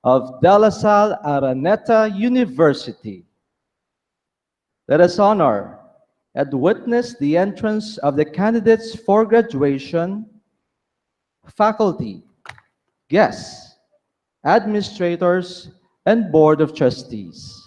of De La Salle Araneta University. Let us honor and witness the entrance of the candidates for graduation, faculty, guests, administrators, and Board of Trustees.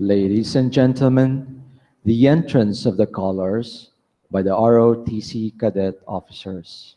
Ladies and gentlemen, the entrance of the colors by the ROTC cadet officers.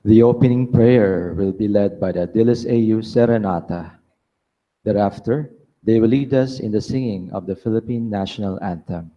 The opening prayer will be led by the Dilis AU Serenata. Thereafter, they will lead us in the singing of the Philippine National Anthem.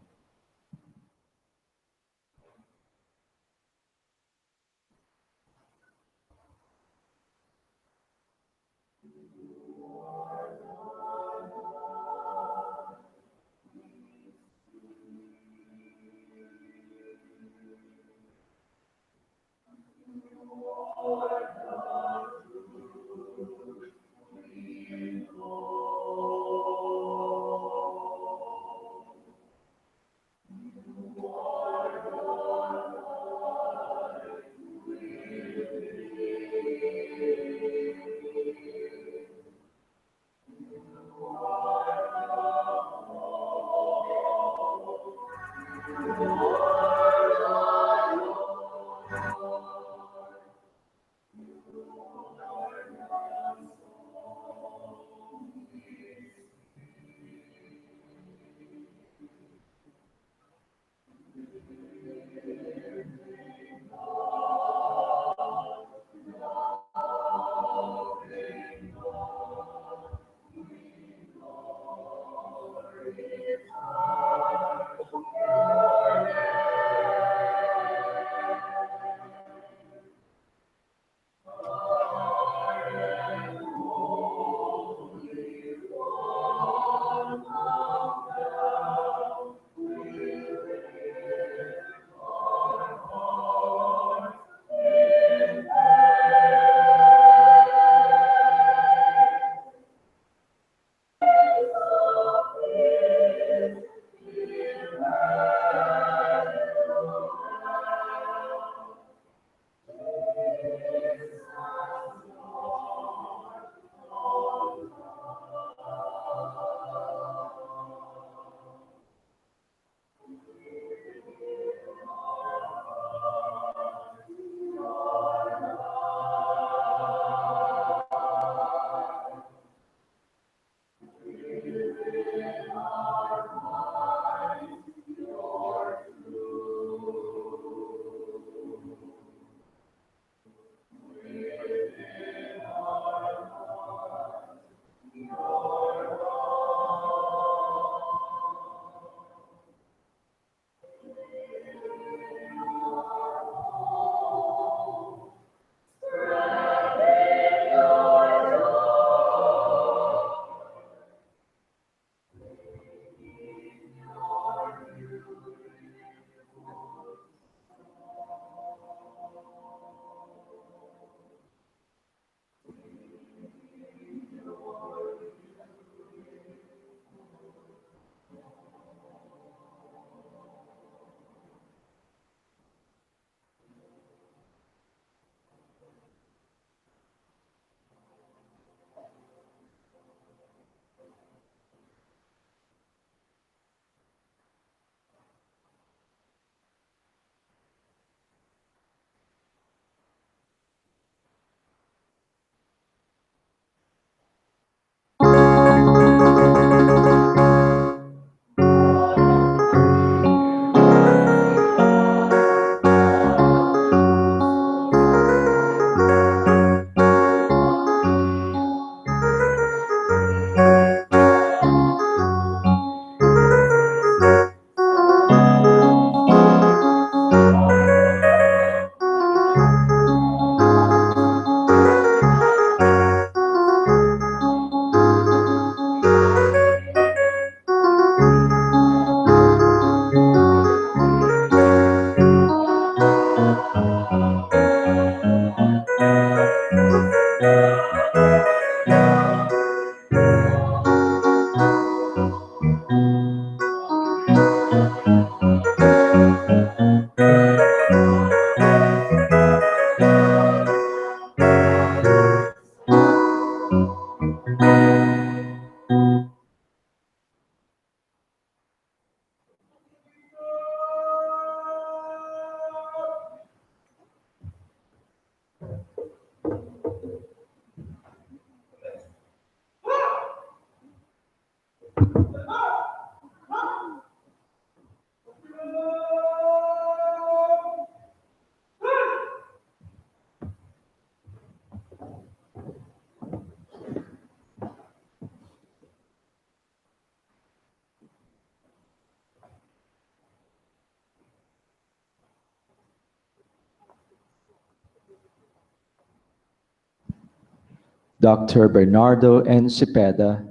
Dr. Bernardo N. Cepeda,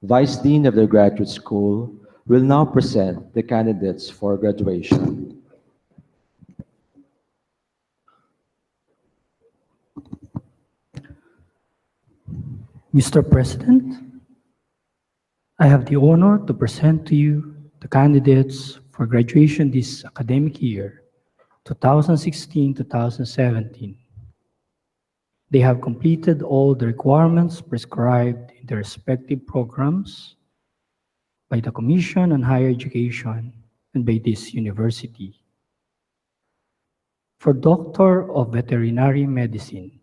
Vice Dean of the Graduate School, will now present the candidates for graduation. Mr. President, I have the honor to present to you the candidates for graduation this academic year, 2016-2017. They have completed all the requirements prescribed in their respective programs by the Commission on Higher Education and by this university. For Doctor of Veterinary Medicine,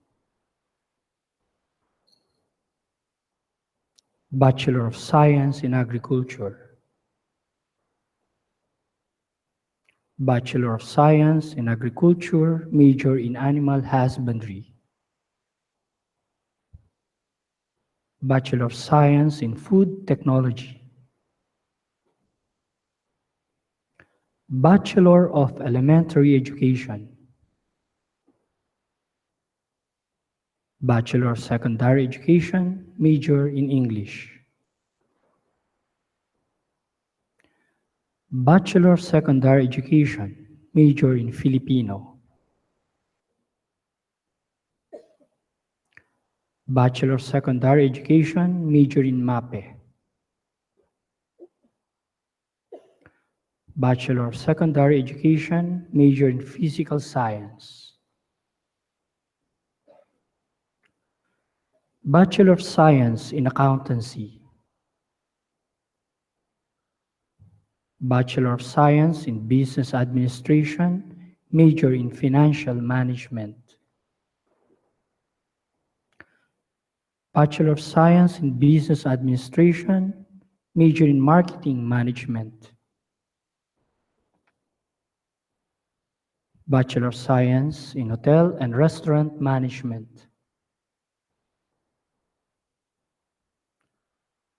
Bachelor of Science in Agriculture, Bachelor of Science in Agriculture, major in Animal Husbandry, Bachelor of Science in Food Technology, Bachelor of Elementary Education, Bachelor of Secondary Education, major in English, Bachelor of Secondary Education, major in Filipino, Bachelor of Secondary Education, major in MAPE, Bachelor of Secondary Education, major in Physical Science, Bachelor of Science in Accountancy, Bachelor of Science in Business Administration, major in Financial Management, Bachelor of Science in Business Administration, major in Marketing Management, Bachelor of Science in Hotel and Restaurant Management,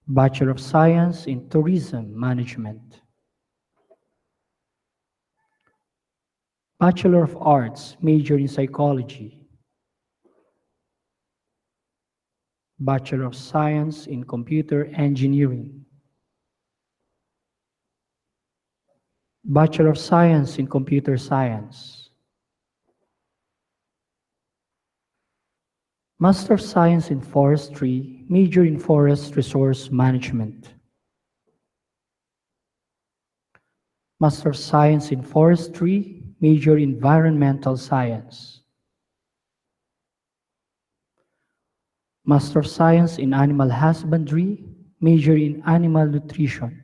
Bachelor of Science in Tourism Management, Bachelor of Arts, major in Psychology, Bachelor of Science in Computer Engineering, Bachelor of Science in Computer Science, Master of Science in Forestry, major in Forest Resource Management, Master of Science in Forestry, major in Environmental Science, Master of Science in Animal Husbandry, major in Animal Nutrition,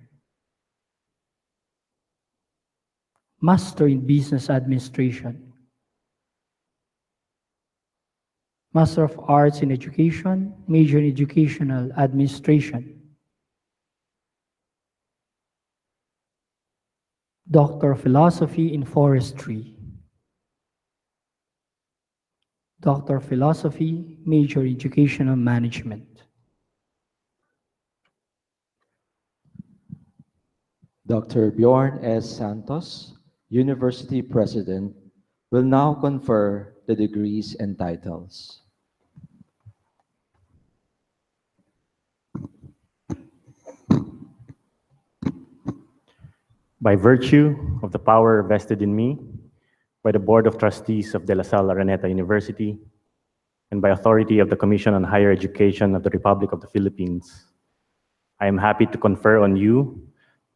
Master in Business Administration, Master of Arts in Education, major in Educational Administration, Doctor of Philosophy in Forestry, Doctor of Philosophy, major in Educational Management. Dr. Bjorn S. Santos, University President, will now confer the degrees and titles. By virtue of the power vested in me by the Board of Trustees of De La Salle Araneta University, and by authority of the Commission on Higher Education of the Republic of the Philippines, I am happy to confer on you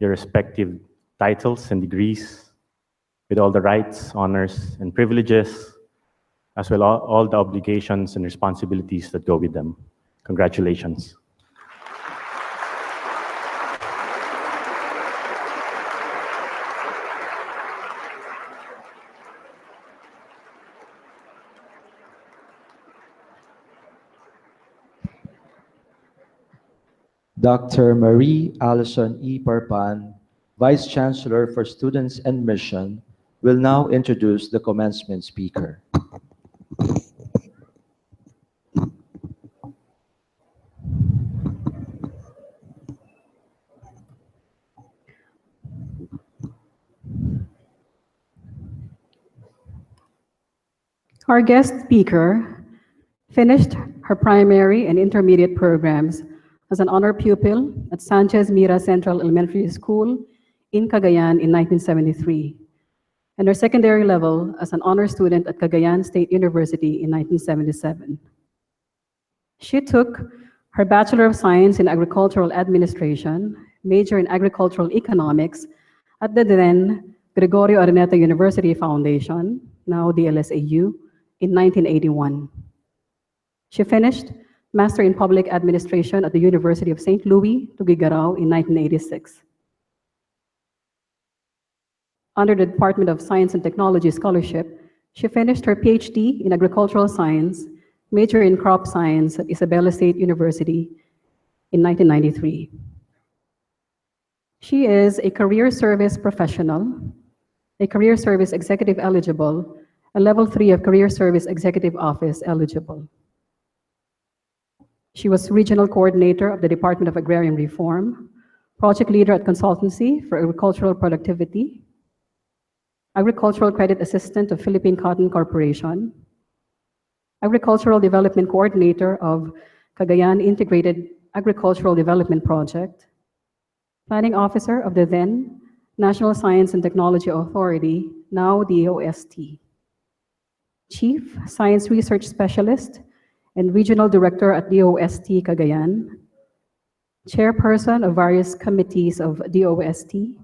your respective titles and degrees with all the rights, honors, and privileges, as well as all the obligations and responsibilities that go with them. Congratulations. Dr. Marie Allison E. Parpan, Vice Chancellor for Students and Mission, will now introduce the commencement speaker. Our guest speaker finished her primary and intermediate programs as an honor pupil at Sanchez Mira Central Elementary School in Cagayan in 1973, and her secondary level as an honor student at Cagayan State University in 1977. She took her Bachelor of Science in Agricultural Administration, major in Agricultural Economics at the then Gregorio Araneta University Foundation, now DLSAU, in 1981. She finished Master in Public Administration at the University of St. Louis, Tuguegarao in 1986. Under the Department of Science and Technology Scholarship, she finished her PhD in Agricultural Science, major in Crop Science at Isabela State University in 1993. She is a career service professional, a career service executive eligible, a level 3 of career service executive office eligible. She was regional coordinator of the Department of Agrarian Reform, project leader at Consultancy for Agricultural Productivity, agricultural credit assistant of Philippine Cotton Corporation, agricultural development coordinator of Cagayan Integrated Agricultural Development Project, planning officer of the then National Science and Technology Authority, now DOST, chief science research specialist and regional director at DOST Cagayan, chairperson of various committees of DOST,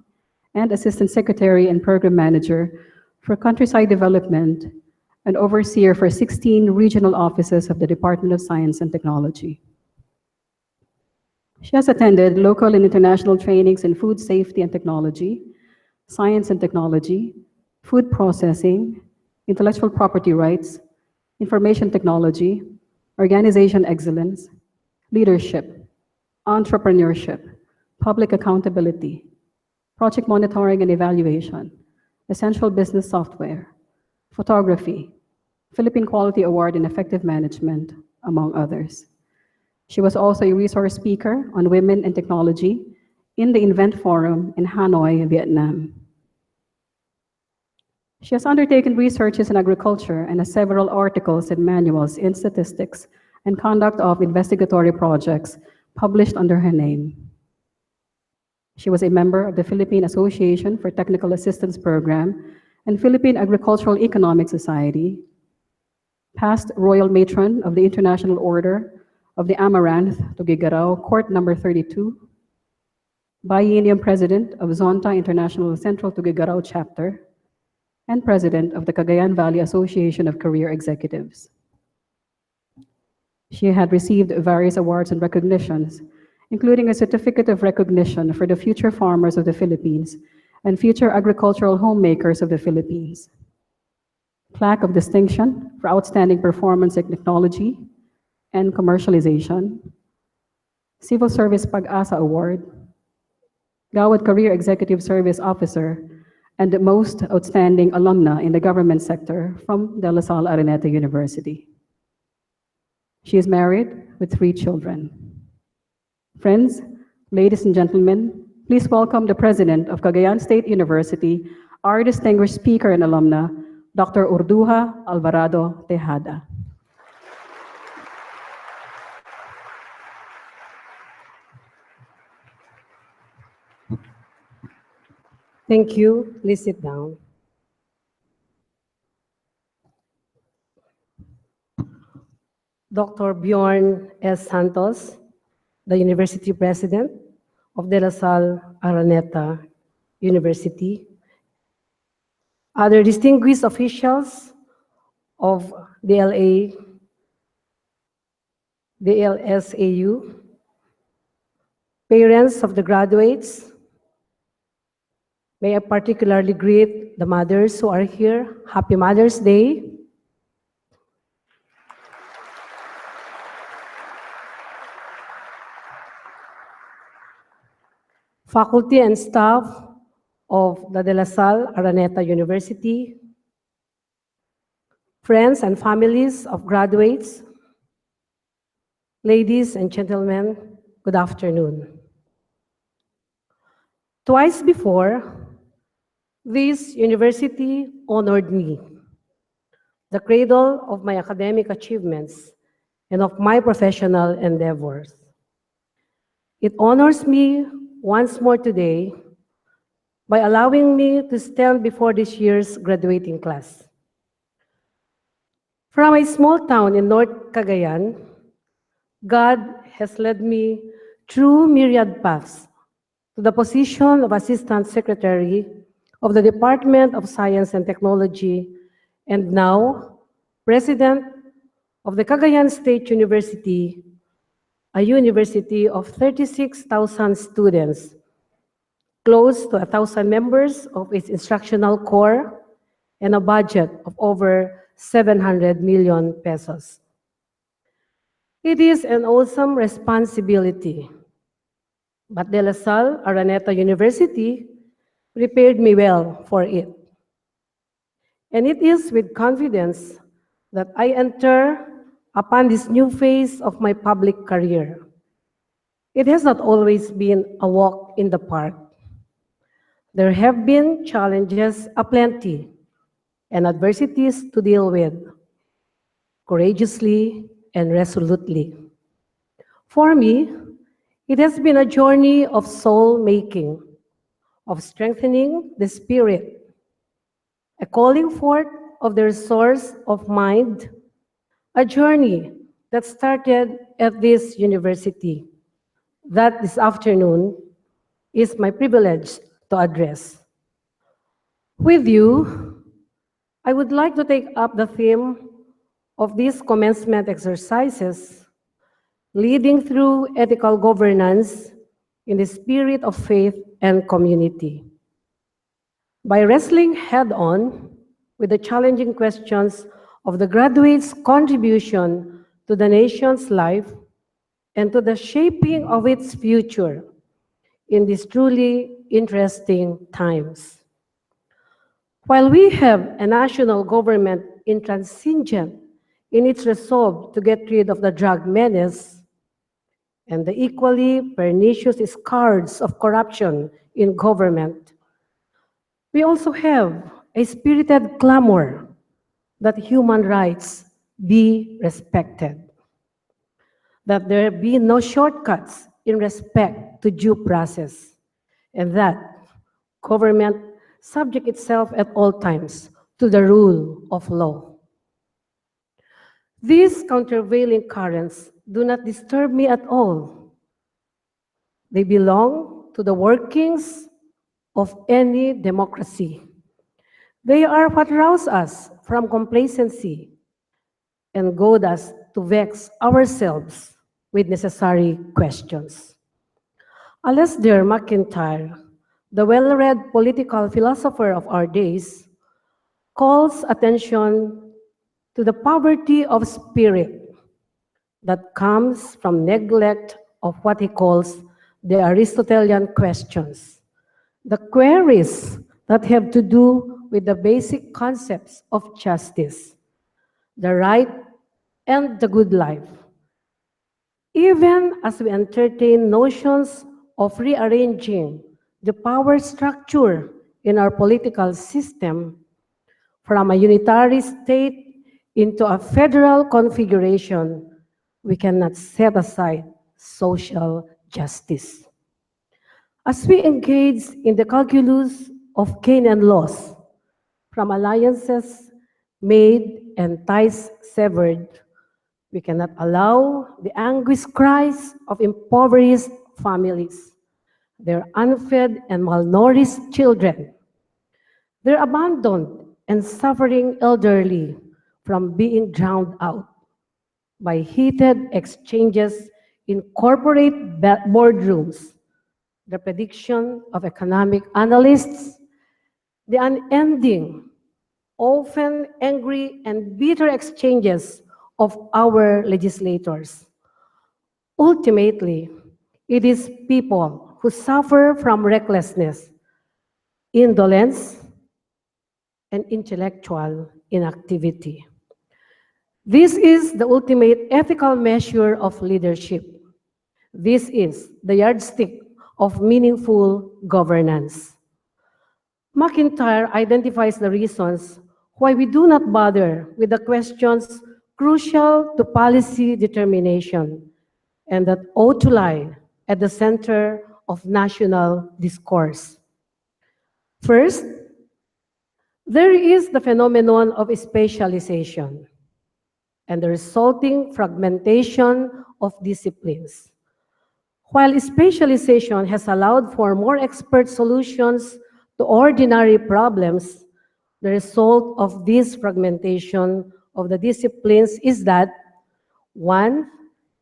and assistant secretary and program manager for countryside development and overseer for 16 regional offices of the Department of Science and Technology. She has attended local and international trainings in food safety and technology, science and technology, food processing, intellectual property rights, information technology, organization excellence, leadership, entrepreneurship, public accountability, project monitoring and evaluation, essential business software, photography, Philippine Quality Award in Effective Management, among others. She was also a resource speaker on women and technology in the Invent Forum in Hanoi, Vietnam. She has undertaken researches in agriculture and has several articles and manuals in statistics and conduct of investigatory projects published under her name. She was a member of the Philippine Association for Technical Assistance Program and Philippine Agricultural Economic Society, past Royal Matron of the International Order of the Amaranth, Tuguegarao, Court Number 32, biennium president of Zonta International Central Tuguegarao Chapter, and president of the Cagayan Valley Association of Career Executives. She had received various awards and recognitions, including a Certificate of Recognition for the Future Farmers of the Philippines and Future Agricultural Homemakers of the Philippines, Plaque of Distinction for Outstanding Performance in Technology and Commercialization, Civil Service Pag-asa Award, Gawad Career Executive Service Officer, and the Most Outstanding Alumna in the Government Sector from the Lasallian Achievers University. She is married with 3 children. Friends, ladies and gentlemen, please welcome the President of Cagayan State University, our distinguished speaker and alumna, Dr. Urduja Alvarado Tejada. Thank you. Please sit down. Dr. Bjorn S. Santos, the University President of De La Salle Araneta University, other distinguished officials of the LSAU, parents of the graduates, may I particularly greet the mothers who are here. Happy Mother's Day. Faculty and staff of the De La Salle Araneta University, friends and families of graduates, ladies and gentlemen, good afternoon. Twice before, this university honored me, the cradle of my academic achievements and of my professional endeavors. It honors me once more today by allowing me to stand before this year's graduating class. From a small town in North Cagayan, God has led me through myriad paths to the position of Assistant Secretary of the Department of Science and Technology, and now President of the Cagayan State University, a university of 36,000 students, close to 1,000 members of its instructional corps, and a budget of over 700 million pesos. It is an awesome responsibility, but De La Salle Araneta University prepared me well for it. And it is with confidence that I enter upon this new phase of my public career. It has not always been a walk in the park. There have been challenges aplenty and adversities to deal with, courageously and resolutely. For me, it has been a journey of soul-making, of strengthening the spirit, a calling forth of the resource of mind, a journey that started at this university, that this afternoon is my privilege to address. With you, I would like to take up the theme of these commencement exercises, leading through ethical governance in the spirit of faith and community. By wrestling head-on with the challenging questions of the graduates' contribution to the nation's life and to the shaping of its future in these truly interesting times. While we have a national government intransigent in its resolve to get rid of the drug menace and the equally pernicious scourge of corruption in government, we also have a spirited clamor that human rights be respected, that there be no shortcuts in respect to due process, and that government subject itself at all times to the rule of law. These countervailing currents do not disturb me at all. They belong to the workings of any democracy. They are what rouse us from complacency and goad us to vex ourselves with necessary questions. Alasdair MacIntyre, the well-read political philosopher of our days, calls attention to the poverty of spirit that comes from neglect of what he calls the Aristotelian questions, the queries that have to do with the basic concepts of justice, the right and the good life. Even as we entertain notions of rearranging the power structure in our political system from a unitary state into a federal configuration, we cannot set aside social justice. As we engage in the calculus of gain and loss, from alliances made and ties severed, We cannot allow the anguished cries of impoverished families, their unfed and malnourished children, their abandoned and suffering elderly from being drowned out by heated exchanges in corporate boardrooms, the prediction of economic analysts, the unending, often angry and bitter exchanges of our legislators. Ultimately, it is people who suffer from recklessness, indolence, and intellectual inactivity. This is the ultimate ethical measure of leadership. This is the yardstick of meaningful governance. McIntyre identifies the reasons why we do not bother with the questions crucial to policy determination and that ought to lie at the center of national discourse. First, there is the phenomenon of specialization and the resulting fragmentation of disciplines. While specialization has allowed for more expert solutions to ordinary problems, the result of this fragmentation of the disciplines is that one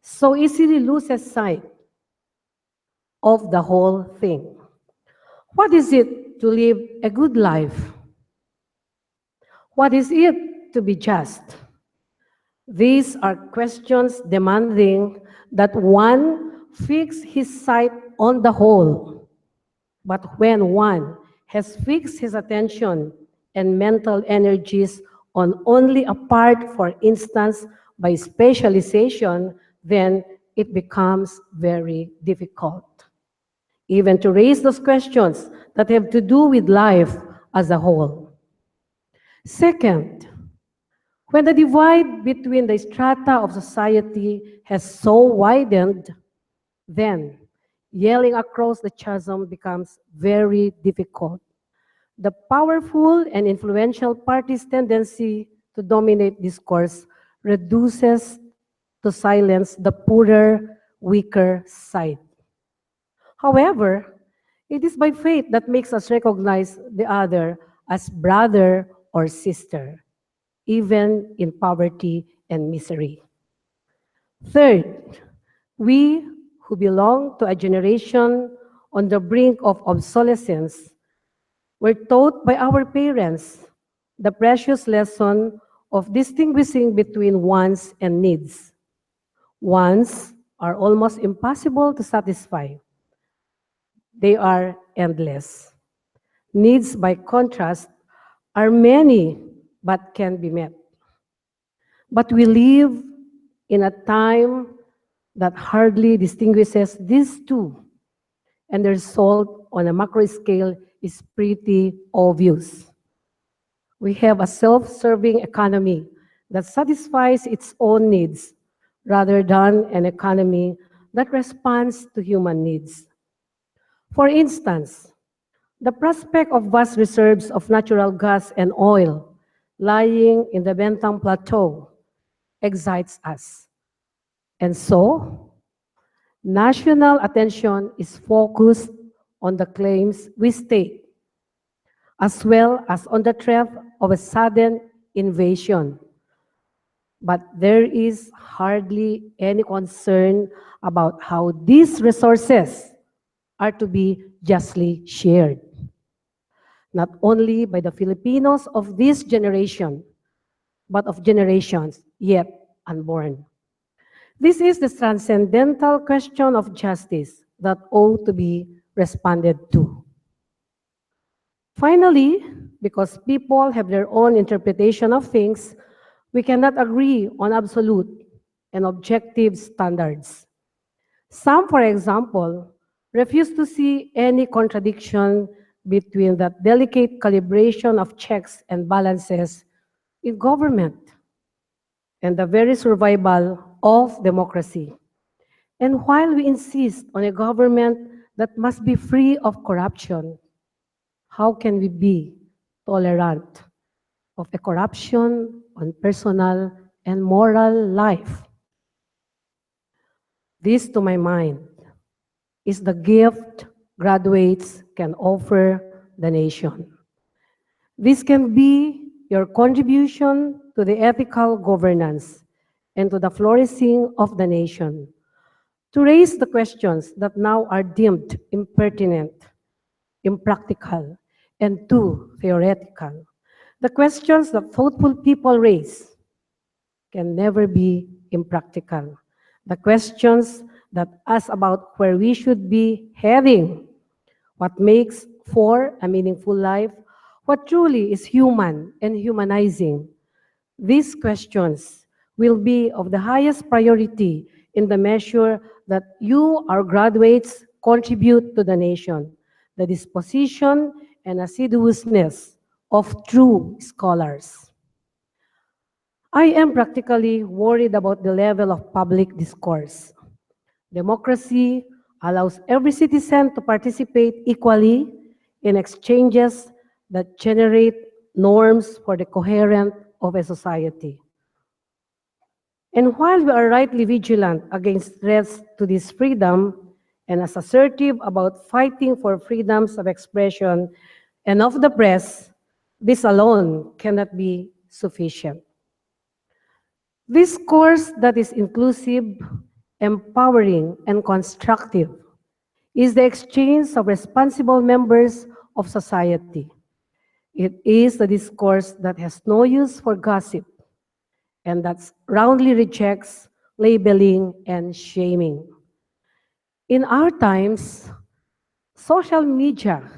so easily loses sight of the whole thing. What is it to live a good life? What is it to be just? These are questions demanding that one fix his sight on the whole. But when one has fixed his attention and mental energies on only a part, for instance, by specialization, then it becomes very difficult, even to raise those questions that have to do with life as a whole. Second, when the divide between the strata of society has so widened, then yelling across the chasm becomes very difficult. The powerful and influential party's tendency to dominate discourse reduces to silence the poorer, weaker side. However, it is by faith that makes us recognize the other as brother or sister, even in poverty and misery. Third, we who belong to a generation on the brink of obsolescence were taught by our parents the precious lesson of distinguishing between wants and needs. Wants are almost impossible to satisfy. They are endless. Needs, by contrast, are many but can be met. But we live in a time that hardly distinguishes these two, and the result on a macro scale is pretty obvious. We have a self-serving economy that satisfies its own needs rather than an economy that responds to human needs. For instance, the prospect of vast reserves of natural gas and oil lying in the Bentang Plateau excites us. And so, national attention is focused on the claims we state, as well as on the threat of a sudden invasion. But there is hardly any concern about how these resources are to be justly shared, not only by the Filipinos of this generation, but of generations yet unborn. This is the transcendental question of justice that ought to be responded to. Finally, because people have their own interpretation of things, we cannot agree on absolute and objective standards. Some, for example, refuse to see any contradiction between that delicate calibration of checks and balances in government and the very survival of democracy. And while we insist on a government that must be free of corruption, how can we be tolerant of a corruption on personal and moral life? This, to my mind, is the gift graduates can offer the nation. This can be your contribution to the ethical governance and to the flourishing of the nation, to raise the questions that now are deemed impertinent, impractical, and too theoretical. The questions that thoughtful people raise can never be impractical. The questions that ask about where we should be heading, what makes for a meaningful life, what truly is human and humanizing. These questions will be of the highest priority in the measure that you, our graduates, contribute to the nation, the disposition and assiduousness of true scholars. I am practically worried about the level of public discourse. Democracy allows every citizen to participate equally in exchanges that generate norms for the coherence of a society. And while we are rightly vigilant against threats to this freedom and as assertive about fighting for freedoms of expression and of the press, this alone cannot be sufficient. This course that is inclusive, empowering, and constructive is the exchange of responsible members of society. It is the discourse that has no use for gossip and that roundly rejects labeling and shaming. In our times, social media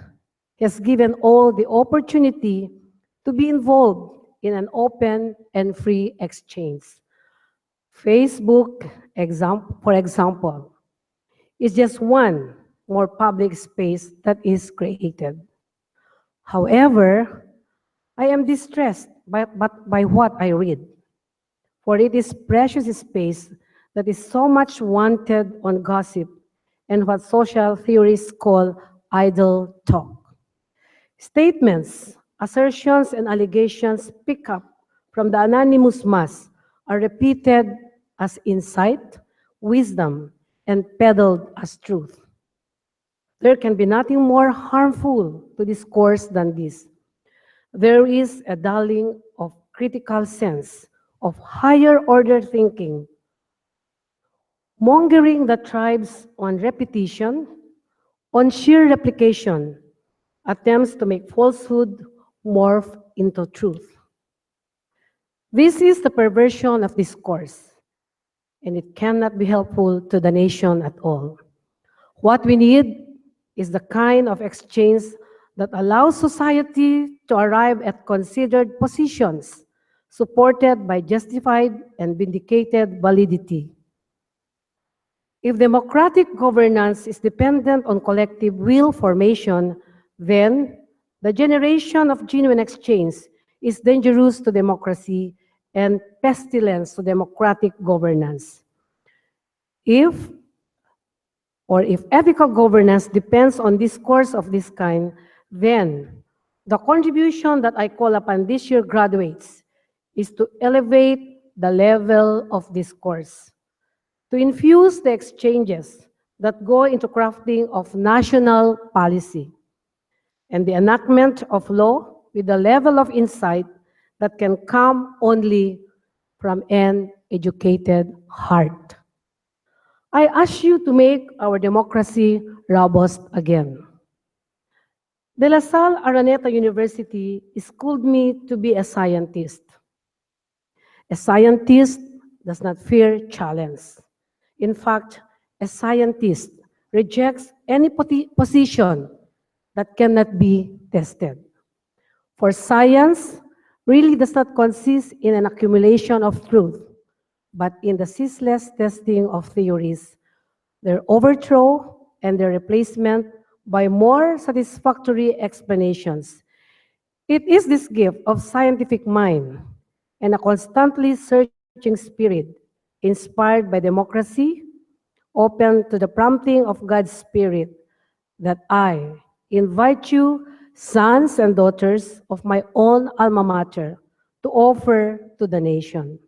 has given all the opportunity to be involved in an open and free exchange. Facebook, for example, is just one more public space that is created. However, I am distressed by what I read, for it is precious space that is so much wanted on gossip and what social theorists call idle talk. Statements, assertions, and allegations picked up from the anonymous mass are repeated as insight, wisdom, and peddled as truth. There can be nothing more harmful to discourse than this. There is a dulling of critical sense, of higher order thinking, mongering that thrives on repetition, on sheer replication, attempts to make falsehood morph into truth. This is the perversion of discourse, and it cannot be helpful to the nation at all. What we need is the kind of exchange that allows society to arrive at considered positions supported by justified and vindicated validity. If democratic governance is dependent on collective will formation, then the generation of genuine exchange is dangerous to democracy and pestilence to democratic governance. If ethical governance depends on discourse of this kind, then the contribution that I call upon this year graduates is to elevate the level of discourse, to infuse the exchanges that go into crafting of national policy, and the enactment of law with the level of insight that can come only from an educated heart. I ask you to make our democracy robust again. De La Salle Araneta University schooled me to be a scientist. A scientist does not fear challenge. In fact, a scientist rejects any position that cannot be tested. For science really does not consist in an accumulation of truth, but in the ceaseless testing of theories, their overthrow and their replacement by more satisfactory explanations. It is this gift of scientific mind and a constantly searching spirit, inspired by democracy, open to the prompting of God's Spirit, that I invite you, sons and daughters of my own alma mater, to offer to the nation.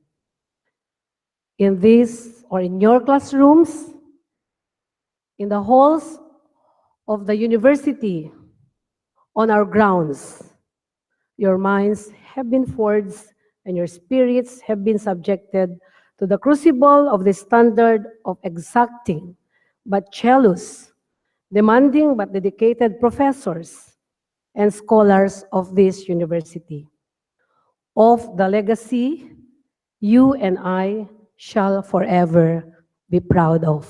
In this or in your classrooms, in the halls of the university, on our grounds. Your minds have been forged and your spirits have been subjected to the crucible of the standard of exacting but jealous, demanding but dedicated professors and scholars of this university. Of the legacy you and I shall forever be proud of.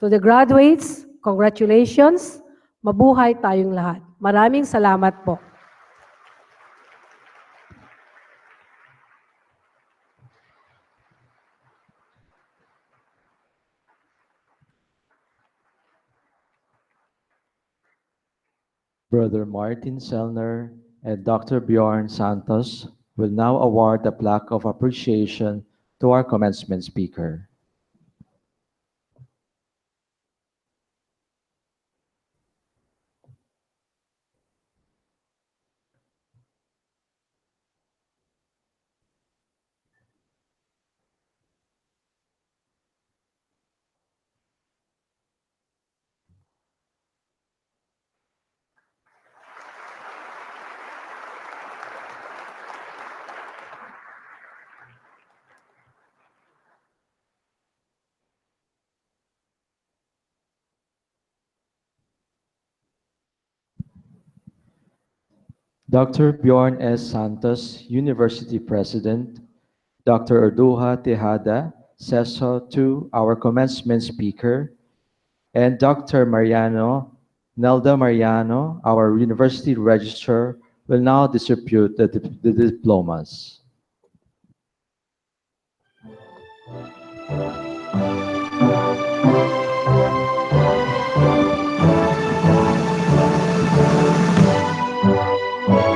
To the graduates, congratulations. Mabuhay tayong lahat. Maraming salamat po. Brother Martin Sellner and Dr. Bjorn Santos will now award the plaque of appreciation to our commencement speaker. Dr. Bjorn S. Santos, University President, Dr. Erduja Tejada, CESO II, our commencement speaker, and Dr. Nelda Mariano, our university registrar, will now distribute the diplomas.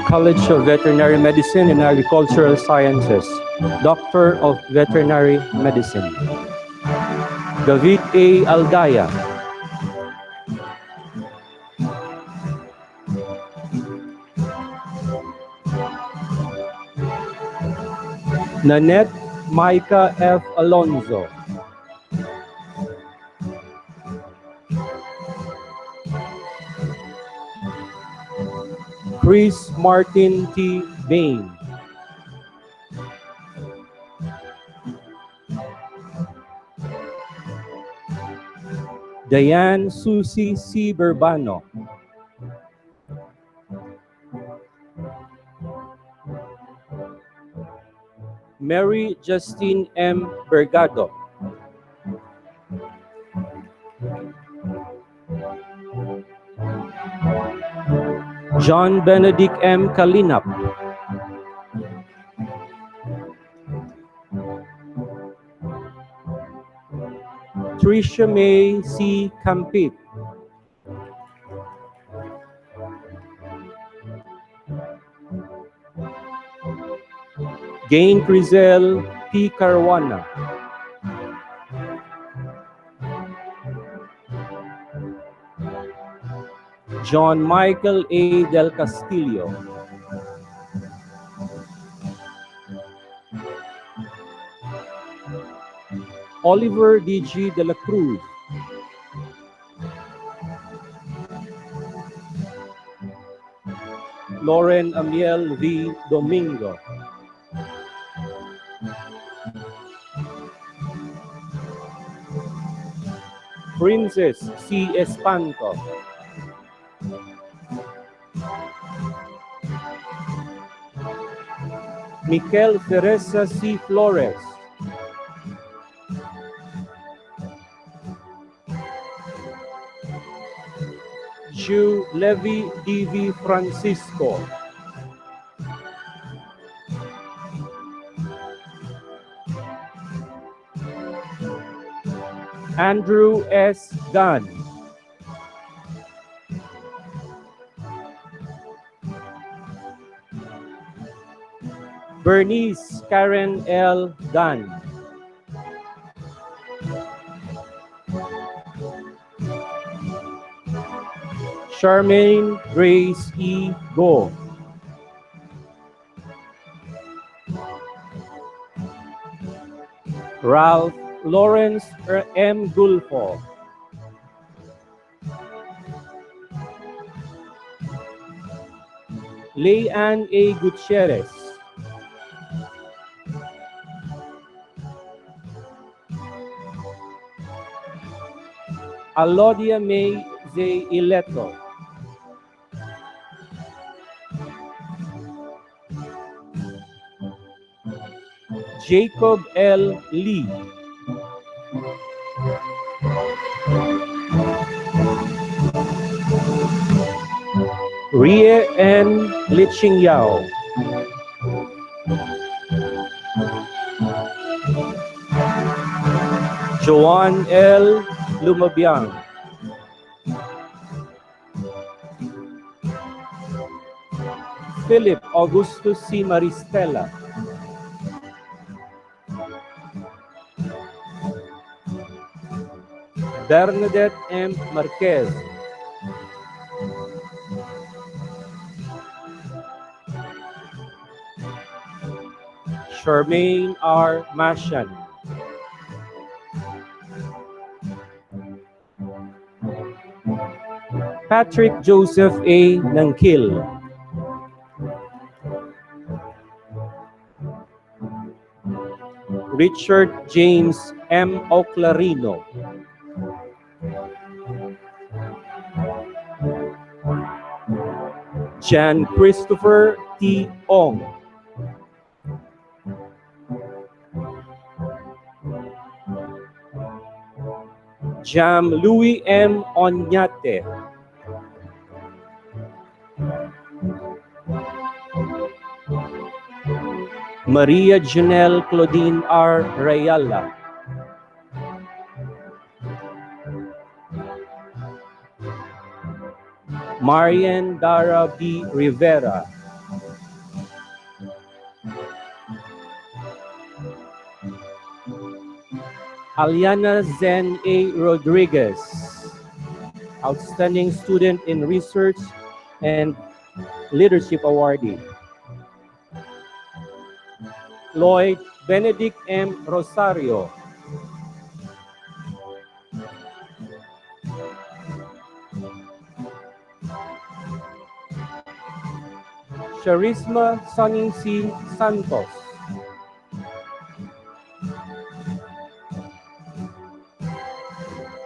College of Veterinary Medicine and Agricultural Sciences, Doctor of Veterinary Medicine. David A. Aldaya. Nanette Micah F. Alonzo. Chris Martin T. Bain. Diane Susie C. Burbano. Mary Justine M. Bergado. John Benedict M. Kalinap. Tricia May C. Campit. Gain Crizel P. Caruana. John Michael A. Del Castillo. Oliver D.G. de la Cruz. Lauren Amiel V. Domingo. Princess C. Espanto. Mikel Teresa C. Flores. Ju Levi D.V. Francisco. Andrew S. Gunn. Bernice Karen L. Gunn. Charmaine Grace E. Go. Ralph Lawrence M. Gulfo. Leanne A. Gutierrez. Alodia May Z. Ileto. Jacob L. Lee. Rie N. Liching Yao. Joan L. Lumabiang. Philip Augustus C. Maristela. Bernadette M. Marquez. Charmaine R. Mashan. Patrick Joseph A. Nangkil. Richard James M. Oclarino. Jan Christopher T. Ong. Jam Louis M. Onyate. Maria Janelle Claudine R. Rayala. Marian Dara B. Rivera. Aliana Zen A. Rodriguez, Outstanding Student in Research and Leadership Awardee. Lloyd Benedict M. Rosario. Charisma Sunny C. Santos.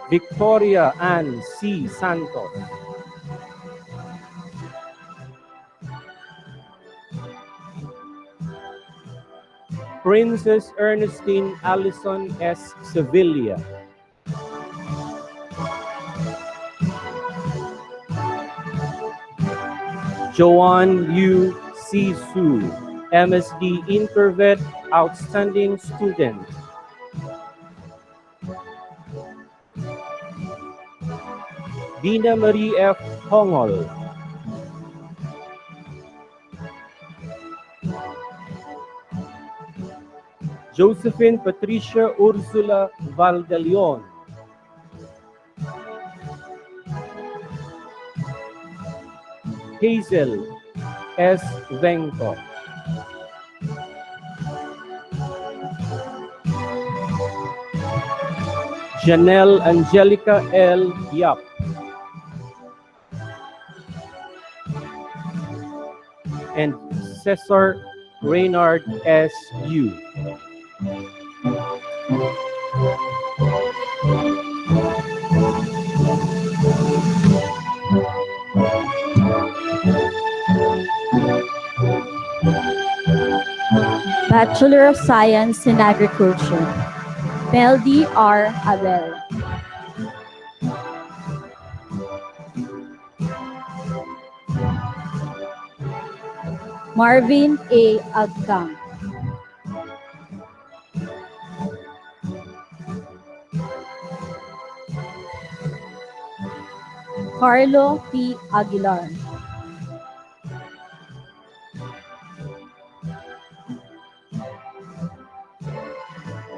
Victoria Ann C. Santos. Princess Ernestine Allison S. Sevilla. Joanne Yu Sisu, MSD Intervet Outstanding Student. Dina Marie F. Hongol. Josephine Patricia Ursula Valdelion. Hazel S. Venko. Janelle Angelica L. Yap. And Cesar Reynard S. Yu. Bachelor of Science in Agriculture, Meldy R. Abel. Marvin A. Agkam. Carlo P. Aguilar.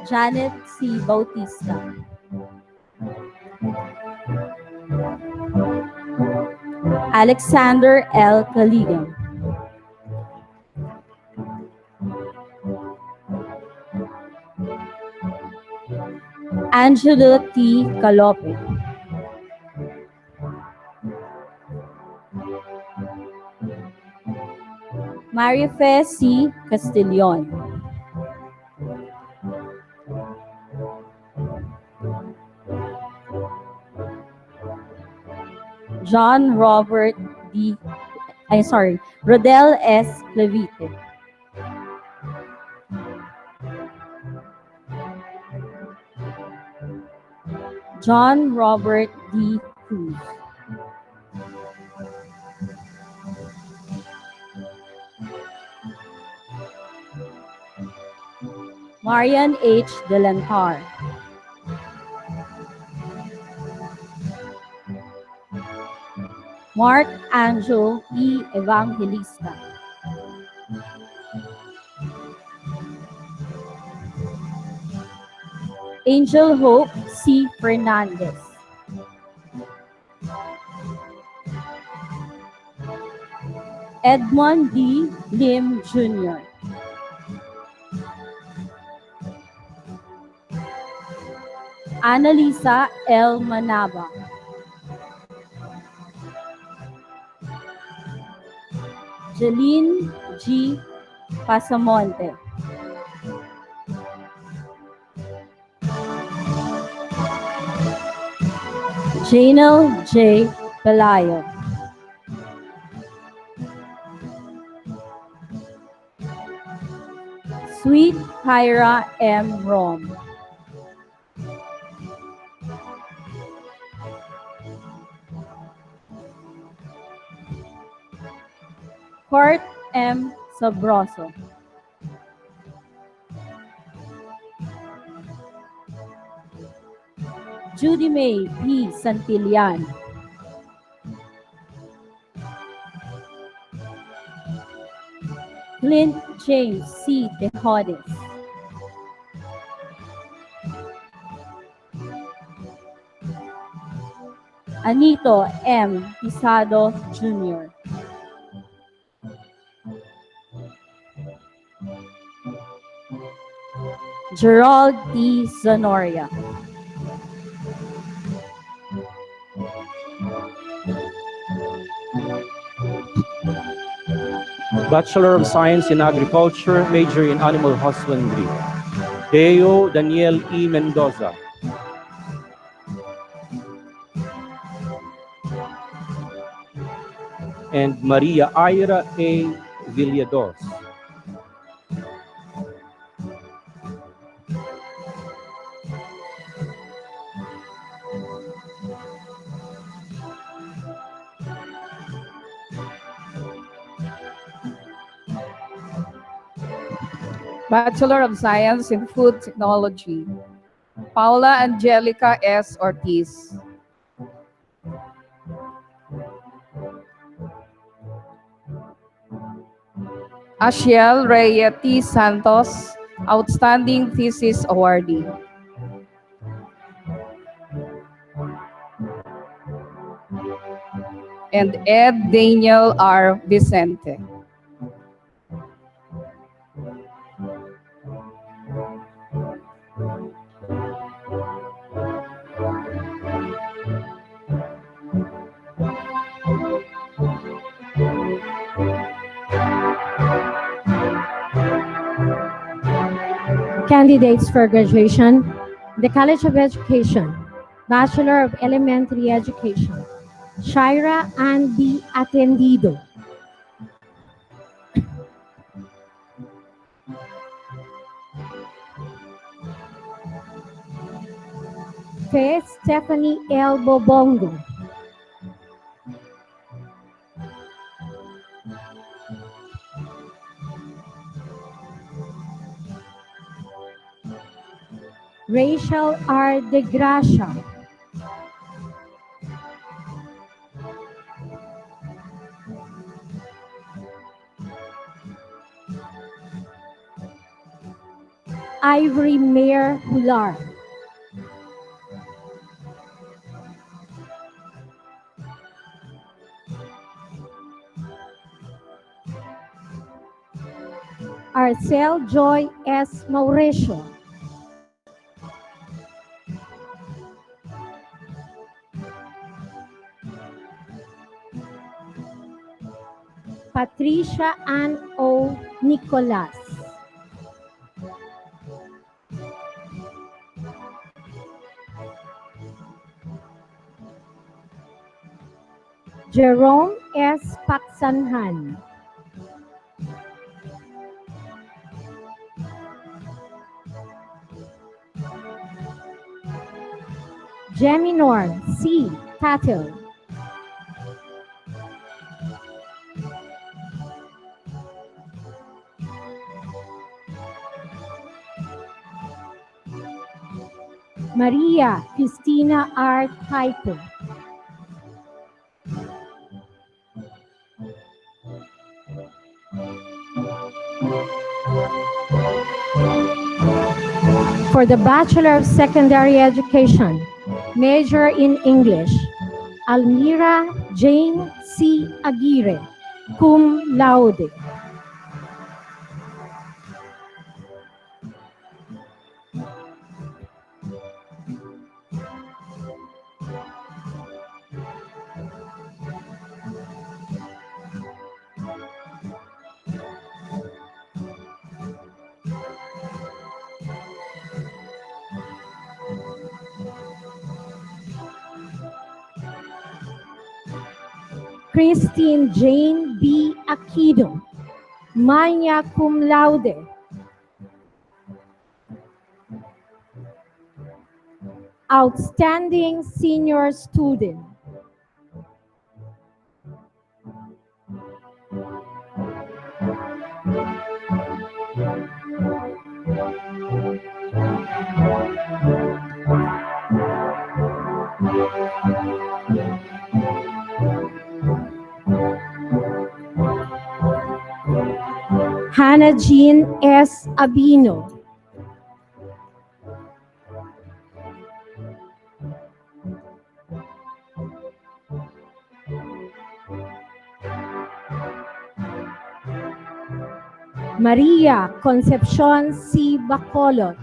Janet C. Bautista. Alexander L. Caligan. Angelo T. Calope. Marife C. Castillon. John Robert D. Rodel S. Clevite. John Robert D. Cruz. Marian H. Delantar. Mark Angel E. Evangelista. Angel Hope C. Fernandez. Edmond D. Lim Jr. Annalisa L. Manaba. Jeline G. Pasamonte. Janel J. Pelayo. Sweet Kyra M. Rom. Court M. Sabroso. Judy May P. Santillan. Clint James C. Tejodes. Anito M. Pisado Jr. Gerald D. Zanoria. Bachelor of Science in Agriculture, major in Animal Husbandry. Deo Daniel E. Mendoza. And Maria Ira A. Villados. Bachelor of Science in Food Technology, Paula Angelica S. Ortiz. Ashiel Reyes T. Santos, Outstanding Thesis Awardee. And Ed Daniel R. Vicente. Candidates for graduation, the College of Education, Bachelor of Elementary Education, Shira Ann B. Atendido. Fe Stephanie L. Bobongo. Rachel R. De Gracia. Ivory Mayer Hular. Arcel Joy S. Mauricio. Patricia Ann O. Nicolas. Jerome S. Paksanhan. Geminor C. Tatil. Maria Cristina R. Taito. For the Bachelor of Secondary Education, major in English, Almira Jane C. Aguirre, cum laude. Christine Jane B. Aquino, magna cum laude. Outstanding senior student. Hannah Jean S. Abino. Maria Concepcion C. Bacolod.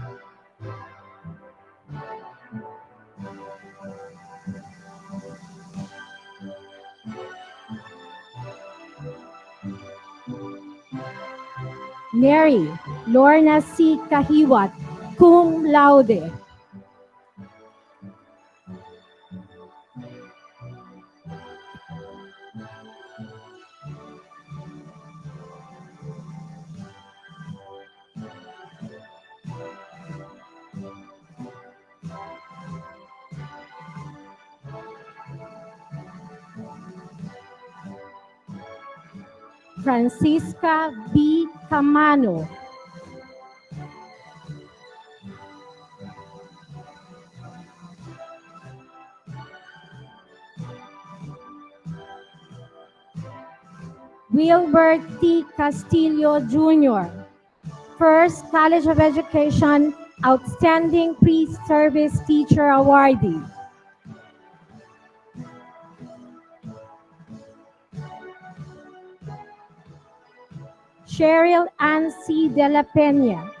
Mary Lorna C. Kahiwat, cum laude. Francisca B. Camano. Wilbert T. Castillo Jr., First College of Education Outstanding Pre-Service Teacher Awardee. Cheryl Ann C. De La Peña.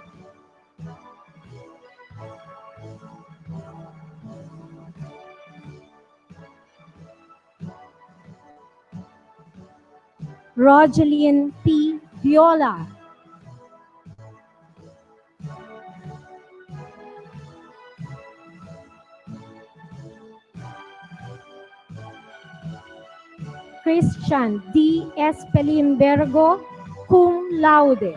Rogeline P. Viola. Christian D. Espelimbergo, cum laude.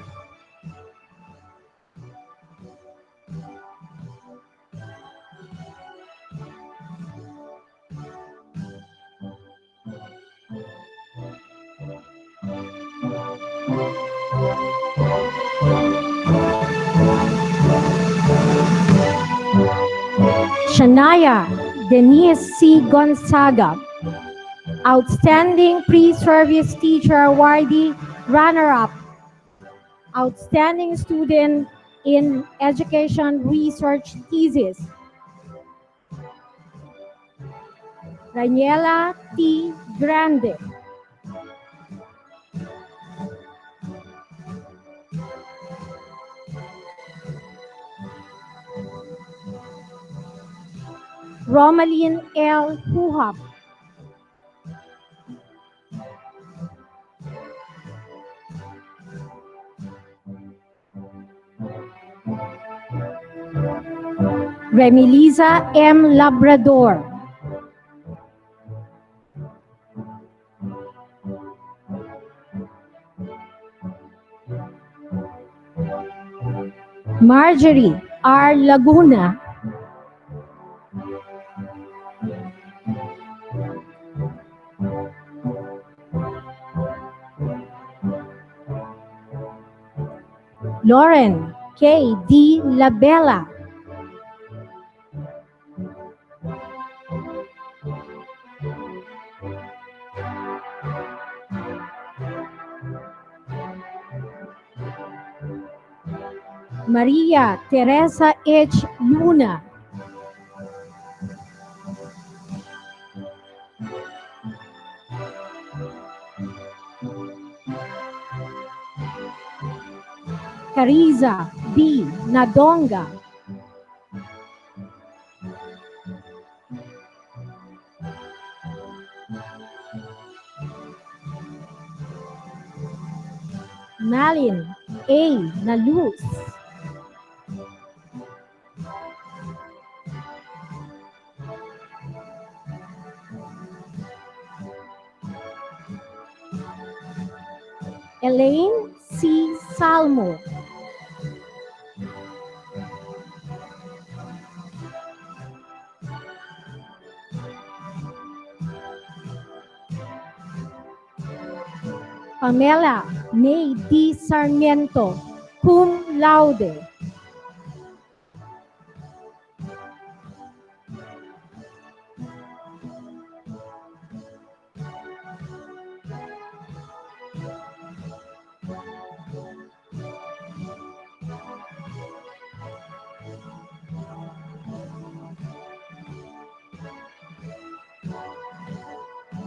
Shania Denise C. Gonzaga, Outstanding Pre-Service Teacher Awardee, runner-up. Outstanding Student in Education Research Thesis. Daniela T. Grande. Romaline L. Huhap. Remiliza M. Labrador. Marjorie R. Laguna. Lauren K. D. Labella. Maria Teresa H. Luna. Teresa B. Nadonga. Malin A. Naluz. Elaine C. Salmo. Pamela May D. Sarmiento, cum laude.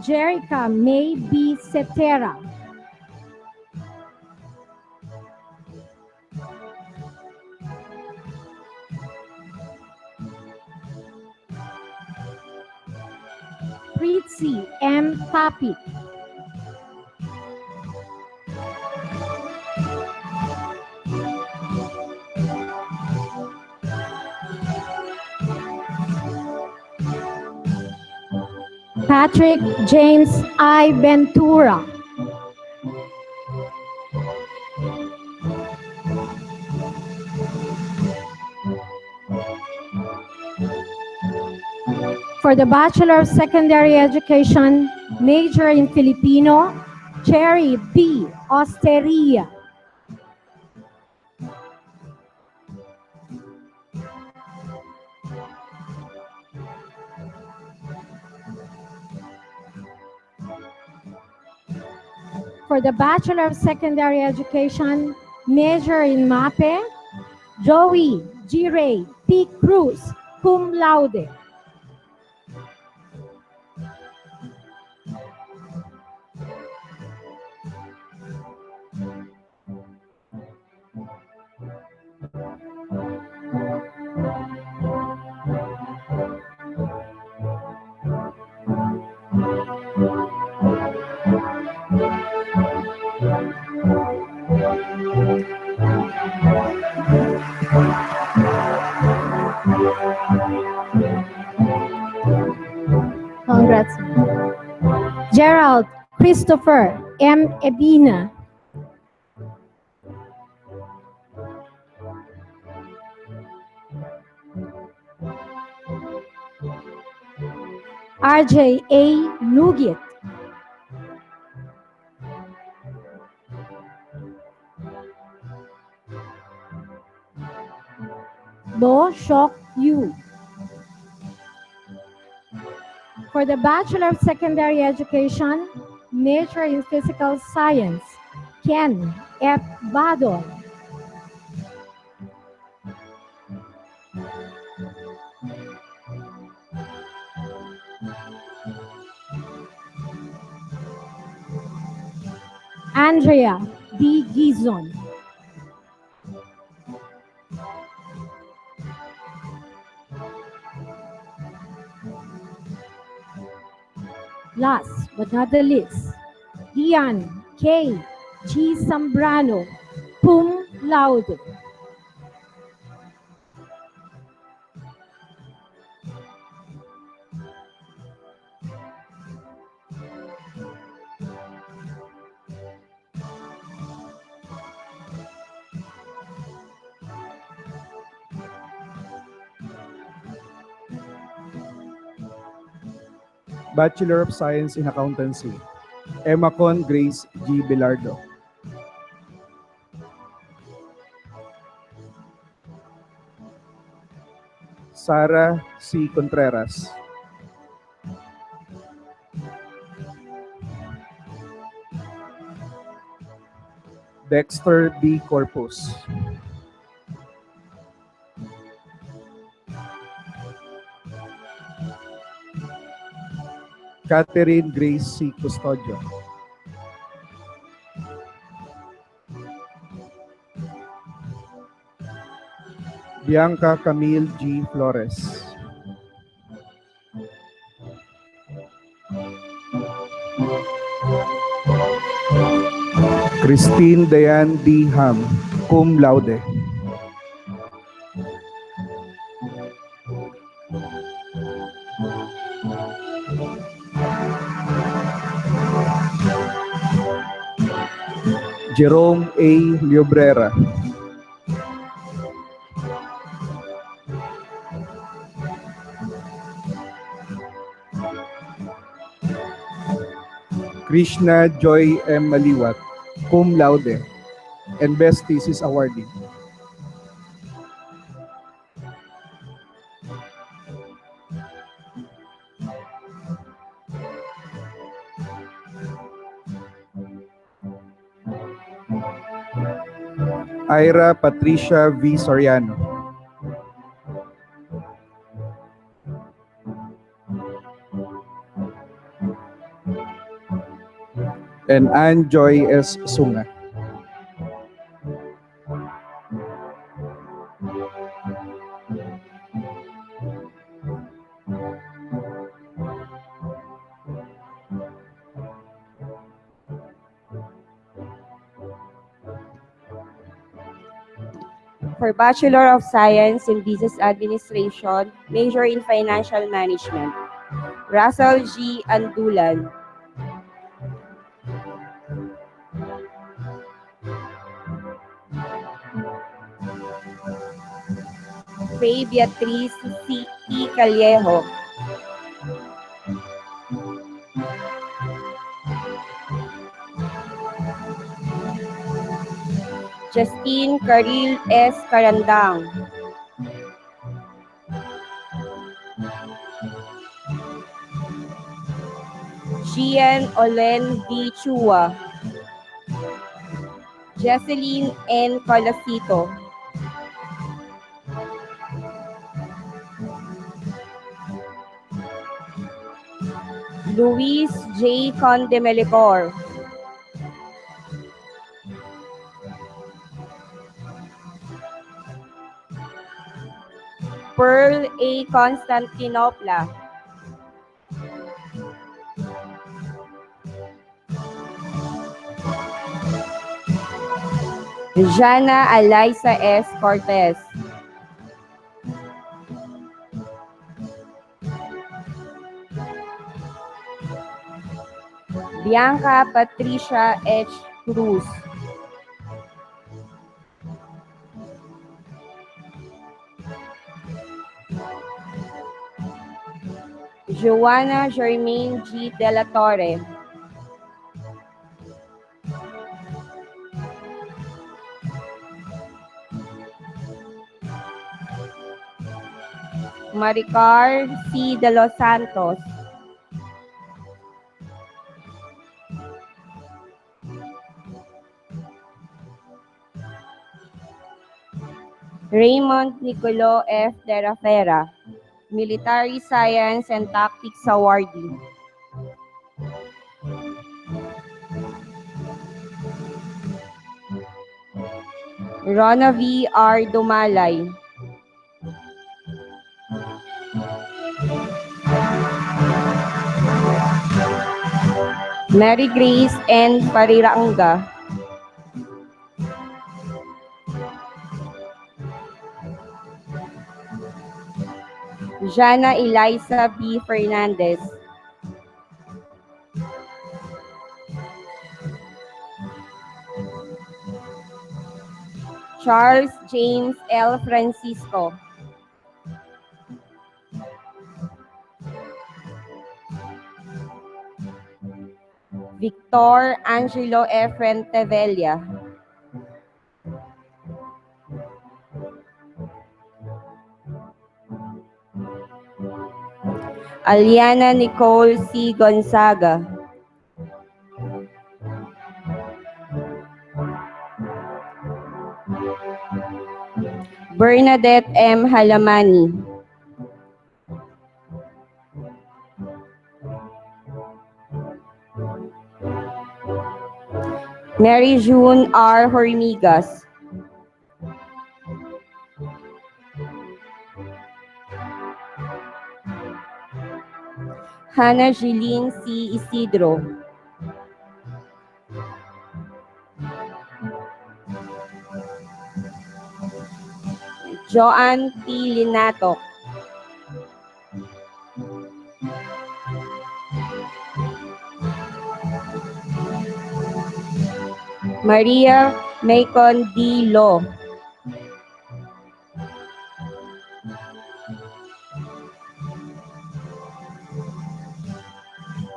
Jerica May B. Cetera. Pritzi M. Tapit. Patrick James I. Ventura. For the Bachelor of Secondary Education, major in Filipino, Cherry B. Osteria. For the Bachelor of Secondary Education, major in MAPE, Joey G. Ray P. Cruz, cum laude. Congrats. Gerald Christopher M. Ebina. RJ A. Nugit. Bo Shok Yu. For the Bachelor of Secondary Education, major in Physical Science, Ken F. Badon. Andrea D. Gizon. Last but not the least, Ian K. G. Zambrano, cum laude. Bachelor of Science in Accountancy, Emma Con Grace G. Belardo. Sara C. Contreras. Dexter B. Corpus. Catherine Grace C. Custodio. Bianca Camille G. Flores. Christine Dayan D. Ham, cum laude. Jerome A. Llobrera. Krishna Joy M. Maliwat, cum laude, and Best Thesis Awardee. Ira Patricia V. Soriano. And Ann Joy S. Sunga. For Bachelor of Science in Business Administration, major in Financial Management, Russell G. Andulan. Faye Beatriz C. E. Callejo. Justine Caril S. Carandang. Gian Olen D. Chua. Jesseline N. Colasito. Luis J. Condemelicor. Pearl A. Constantinopla. Jana Alysa S. Cortez. Bianca Patricia H. Cruz. Joanna Germaine G. De La Torre. Maricar C. De Los Santos. Raymond Nicolo F. De La Fera, Military Science and Tactics Awardee. Rona V. R. Dumalay. Mary Grace N. Pariranga. Jana Eliza B. Fernandez. Charles James L. Francisco. Victor Angelo F. Rentevella. Aliana Nicole C. Gonzaga. Bernadette M. Halamani. Mary June R. Hormigas. Hannah Jeline C. Isidro. Joanne T. Linatok. Maria Macon D. Lo.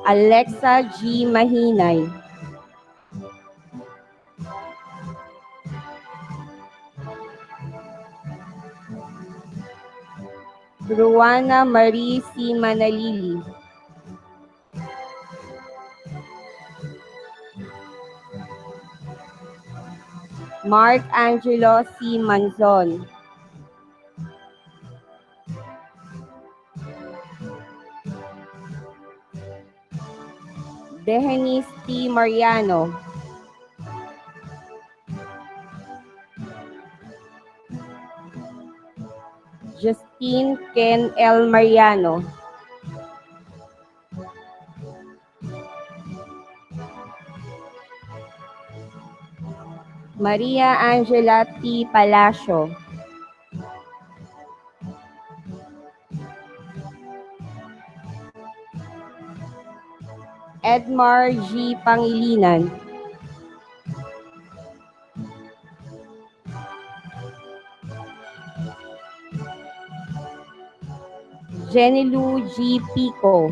Alexa G. Mahinay. Ruana Marie C. Manalili. Mark Angelo C. Manzon. Behenice T. Mariano. Justine Ken L. Mariano. Maria Angela T. Palacio. Edmar G. Pangilinan. Jenny Lou G. Pico.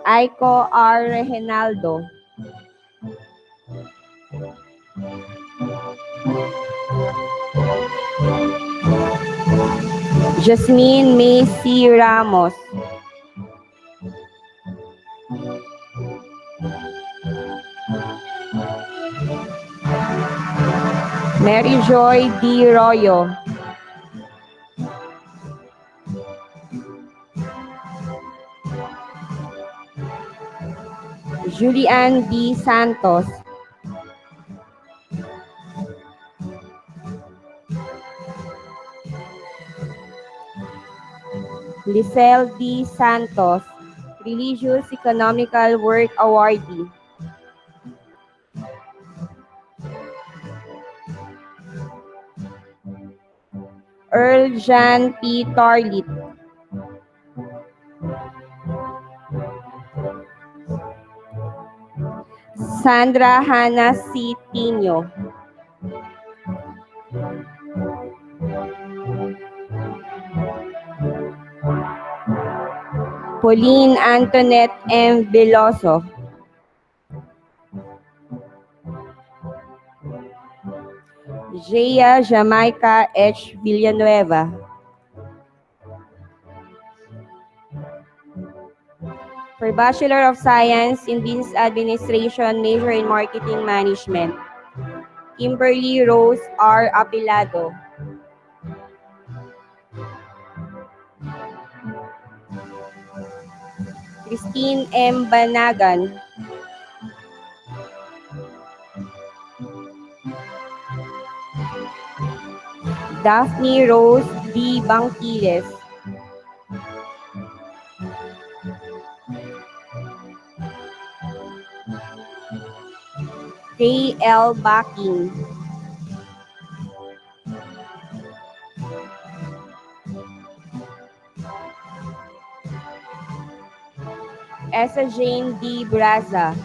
Aiko R. Reginaldo. Jasmine May C. Ramos. Mary Joy D. Royo. Julian D. Santos. Lisel D. Santos, Religious Economical Work Awardee. Earl Jean P. Tarlit. Sandra Hannah C. Tino. Pauline Antoinette M. Veloso. Jaya Jamaica H. Villanueva. For Bachelor of Science in Business Administration, major in Marketing Management, Kimberly Rose R. Apilado. Christine M. Banagan. Daphne Rose D. Bangkiles. Ray L. Backing. Esa Jane D. Braza.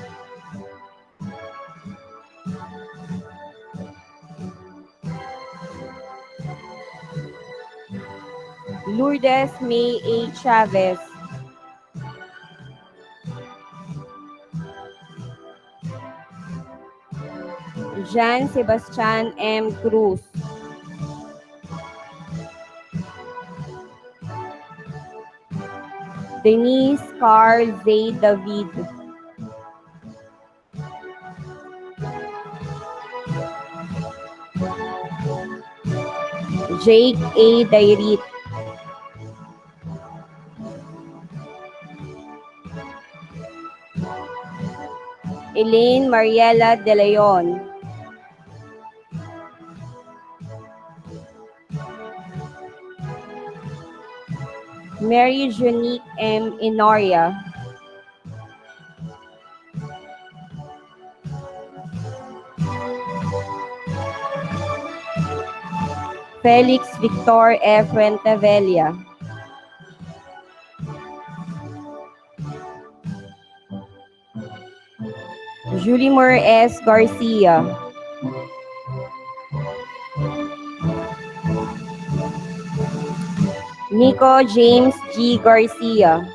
Lourdes May A. Chavez. Jean Sebastian M. Cruz. Denise Carl Zay David. Jake A. Dairit. Elaine Mariela De Leon. Mary Junique M. Inoria. Felix Victor F. Rentevella. Julimar S. Garcia. Nico James G. Garcia.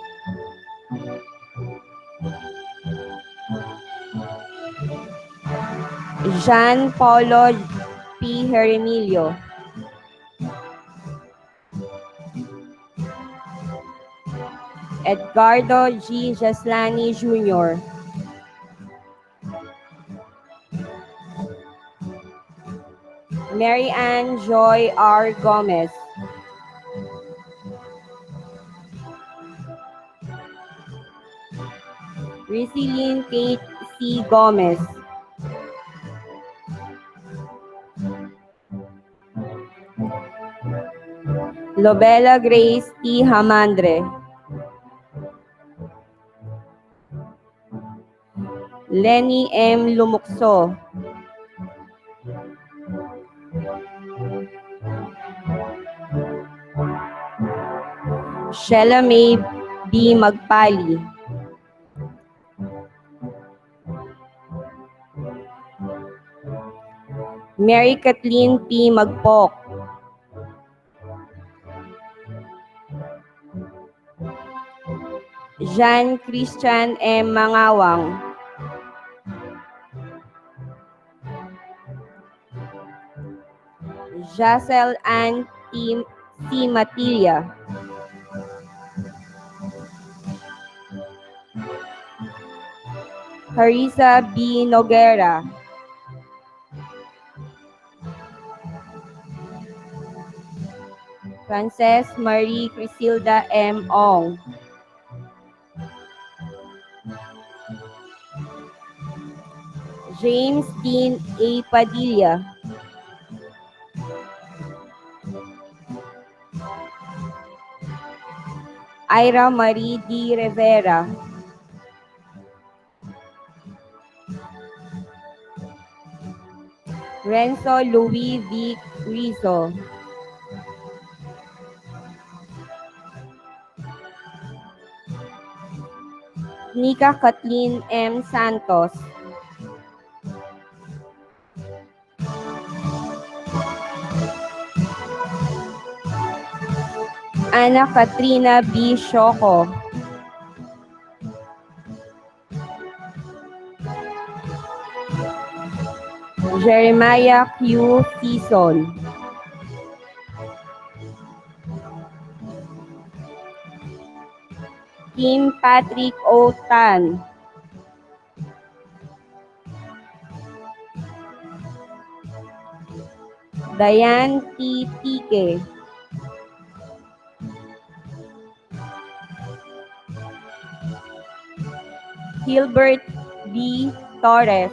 Jean Paulo P. Heremilio. Edgardo G. Jaslani Jr. Mary Ann Joy R. Gomez. Riceline Kate C. Gomez. Lobella Grace T. Hamandre. Lenny M. Lumukso. Sheila May B. Magpali. Mary Kathleen P. Magpok. Jean Christian M. Mangawang. Jacel Ann T. C. Matilla. Teresa B. Noguera. Frances Marie Crisilda M. Ong. James Dean A. Padilla. Ira Marie D. Rivera. Renzo Louis V. Rizzo. Nika Kathleen M. Santos. Ana Katrina B. Shoko. Jeremiah Q. Season. Kim Patrick O. Tan. Diane T. Tique. Gilbert B. Torres.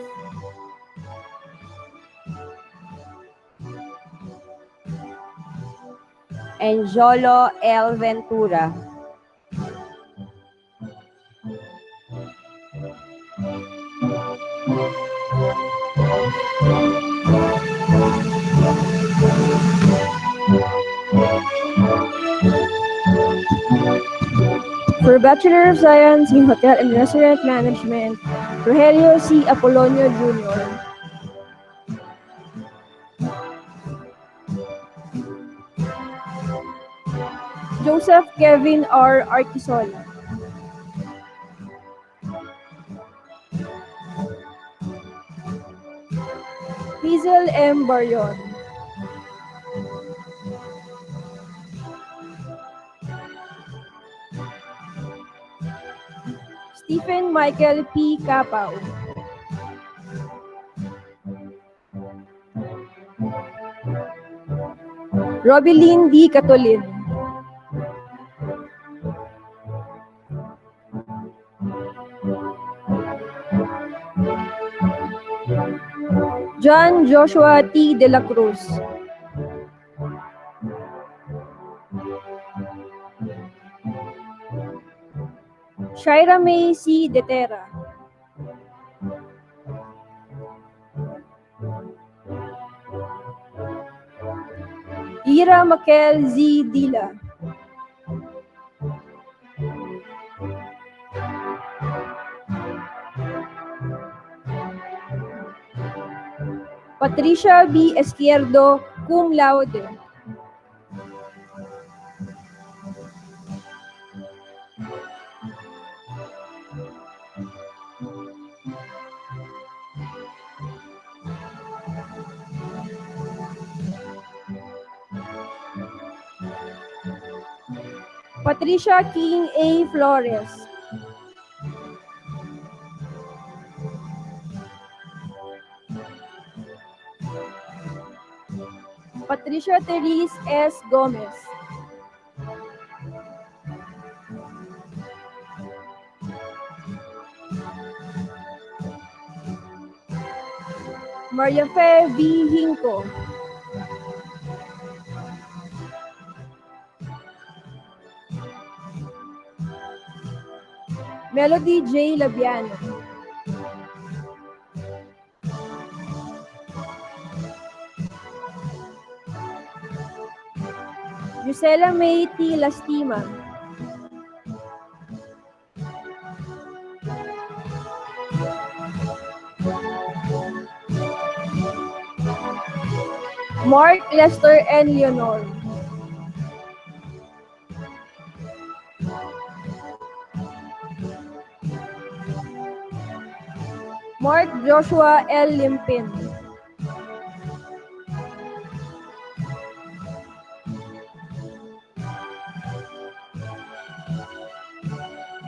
And Jolo L. Ventura. For Bachelor of Science in Hotel and Restaurant Management, Rogelio C. Apolonio Jr. Joseph Kevin R. Arquisola. Hazel M. Barrion. Stephen Michael P. Capao. Robilyn D. Catolin. John Joshua T. De La Cruz. Shaira May C. De Terra. Ira Makel Z. Dila. Patricia B. Esquierdo, cum laude. Patricia King A. Flores. Patricia Teresa S. Gomez. Maria Fe V. Yuchengco. Melody J. Labiano. Gisela May T. Lastima. Mark Lester N. Leonor. Mark Joshua L. Limpin.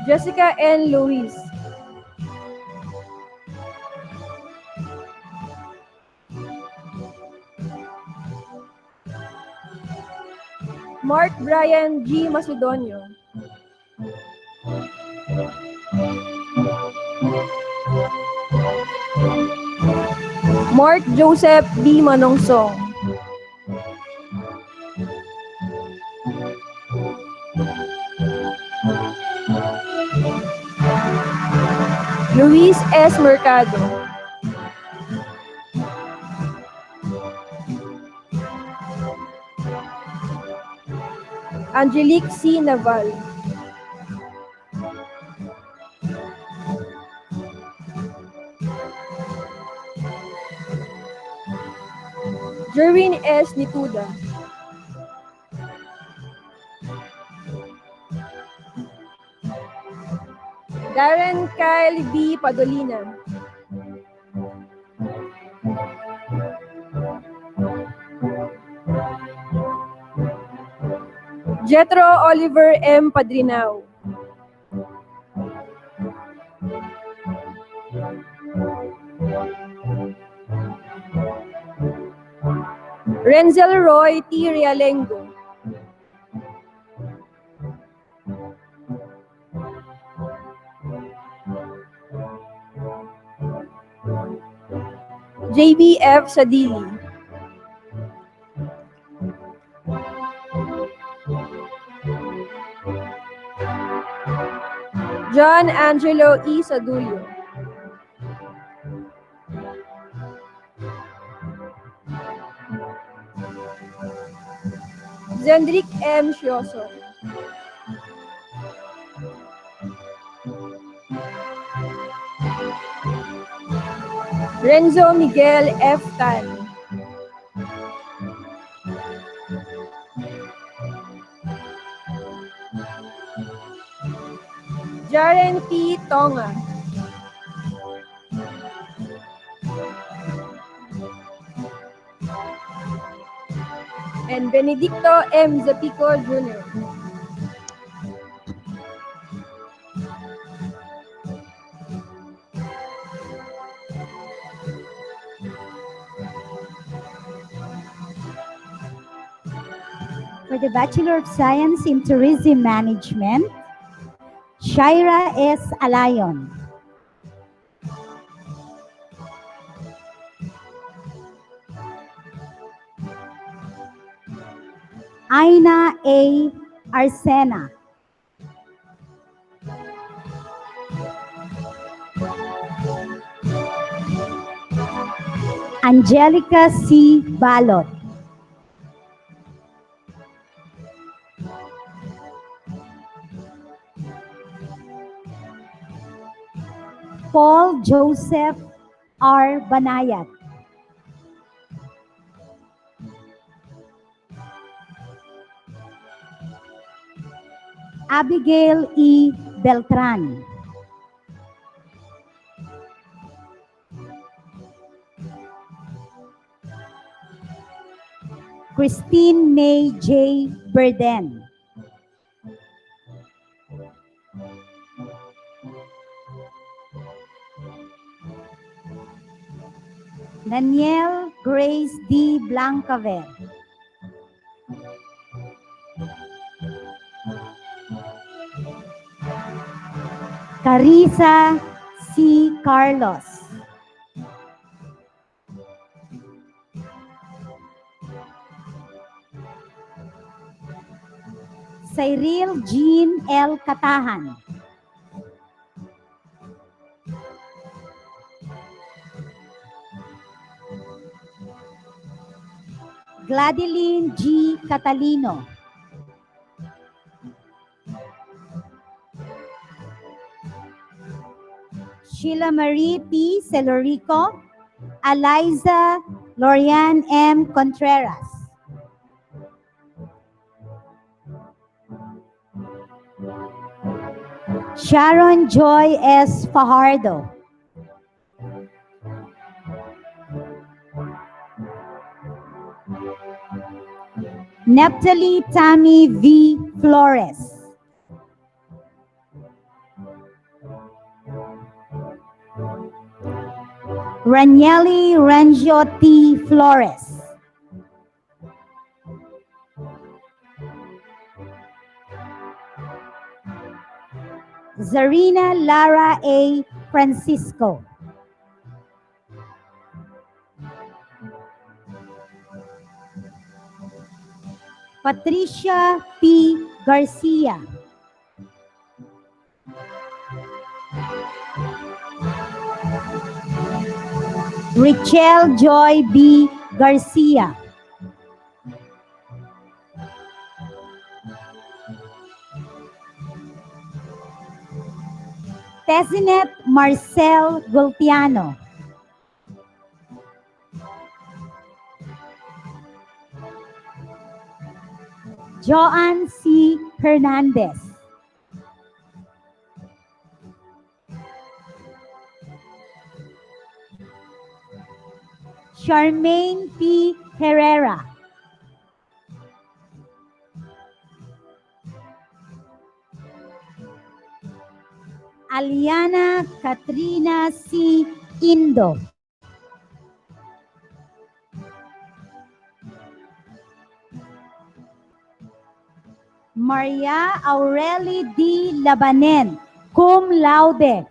Jessica N. Luis. Mark Brian G. Macedonio. Mark Joseph B. Manongsong. Luis S. Mercado. Angelique C. Naval. Jerwin S. Nituda. Darren Kyle B. Padolina. Jetro Oliver M. Padrinao. Renzel Roy T. Realengo. JBF Sadili. John Angelo E. Sadulio. Zendrick M. Shioso. Renzo Miguel F. Tan. Jaren P. Tonga. And Benedicto M. Zapico Jr. For the Bachelor of Science in Tourism Management, Shaira S. Alayon. Aina A. Arsena. Angelica C. Balot. Paul Joseph R. Banayat. Abigail E. Beltran. Christine May J. Burden. Danielle Grace D. Blancaver. Teresa C. Carlos. Cyril Jean L. Katahan. Gladeline G. Catalino. Sheila Marie P. Celorico. Eliza Lorian M. Contreras. Sharon Joy S. Fajardo. Neptali Tammy V. Flores. Ranieli Rangio T. Flores. Zarina Lara A. Francisco. Patricia P. Garcia. Richelle Joy B. Garcia. Tessinet Marcel Gulpiano. Joanne C. Hernandez. Charmaine P. Herrera. Aliana Katrina C. Indo. Maria Aureli D. Labanen, cum laude.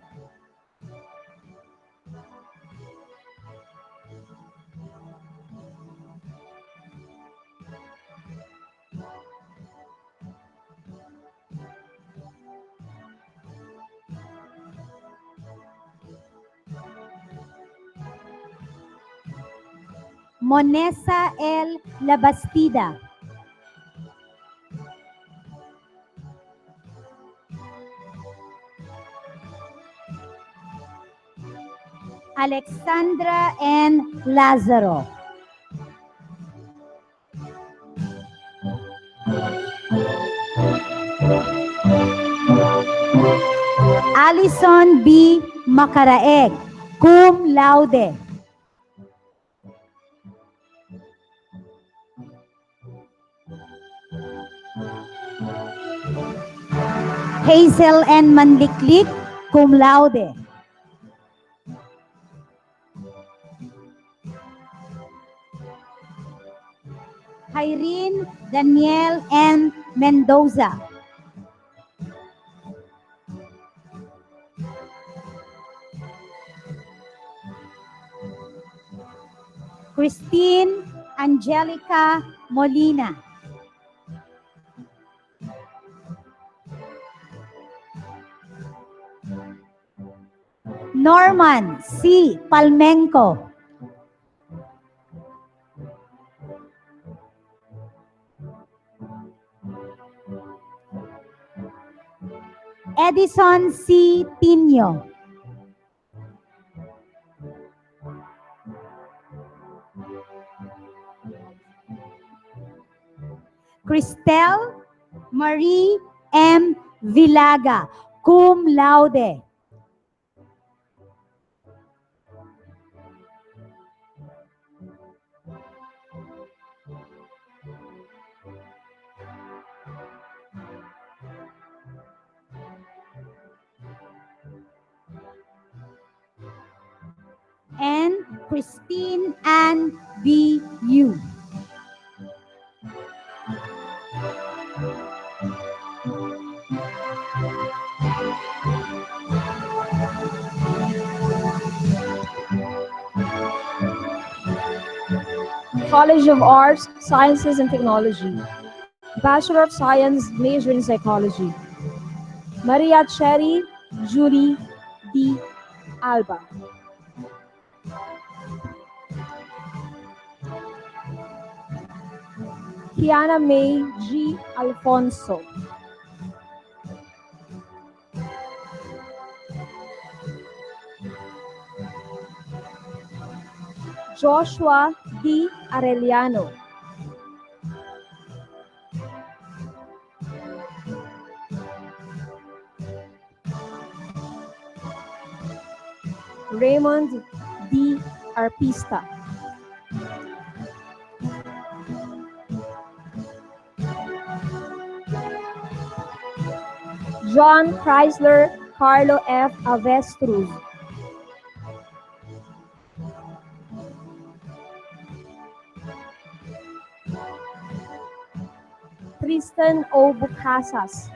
Monesa L. Labastida. Alexandra N. Lazaro. Alison B. Macaraeg, cum laude. Hazel N. Manliklik, cum laude. Irene Danielle N. Mendoza. Christine Angelica Molina. Norman C. Palmenco. Edison C. Tino. Cristel Marie M. Villaga, cum laude. And Christine Ann B. Yu. College of Arts, Sciences and Technology. Bachelor of Science, major in Psychology. Maria Cherry Julie D. Alba. Kiana May G. Alfonso. Joshua D. Arellano. Raymond D. Arpista. John Chrysler Carlo F. Avestruz. Tristan O. Bucasas.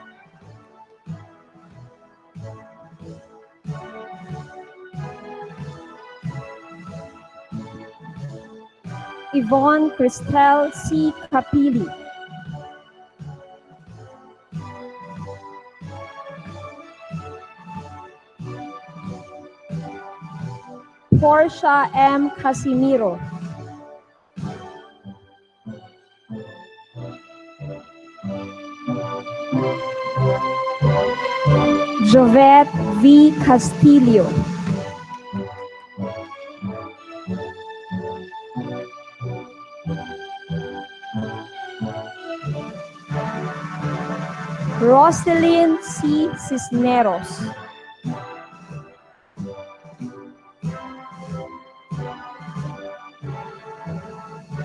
Yvonne Christelle C. Capili. Portia M. Casimiro. Jovette V. Castillo. Roselyn C. Cisneros.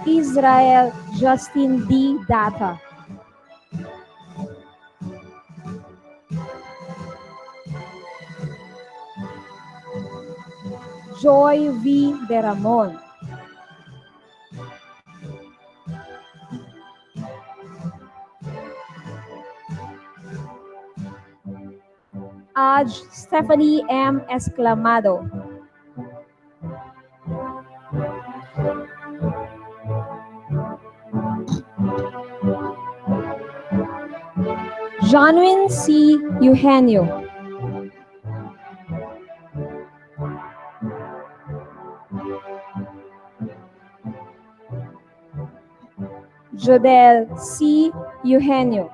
Israel Justin D. Data. Joy V. De Ramon. Aj Stephanie M. Esclamado. Janwin C. Eugenio. Jodel C. Eugenio.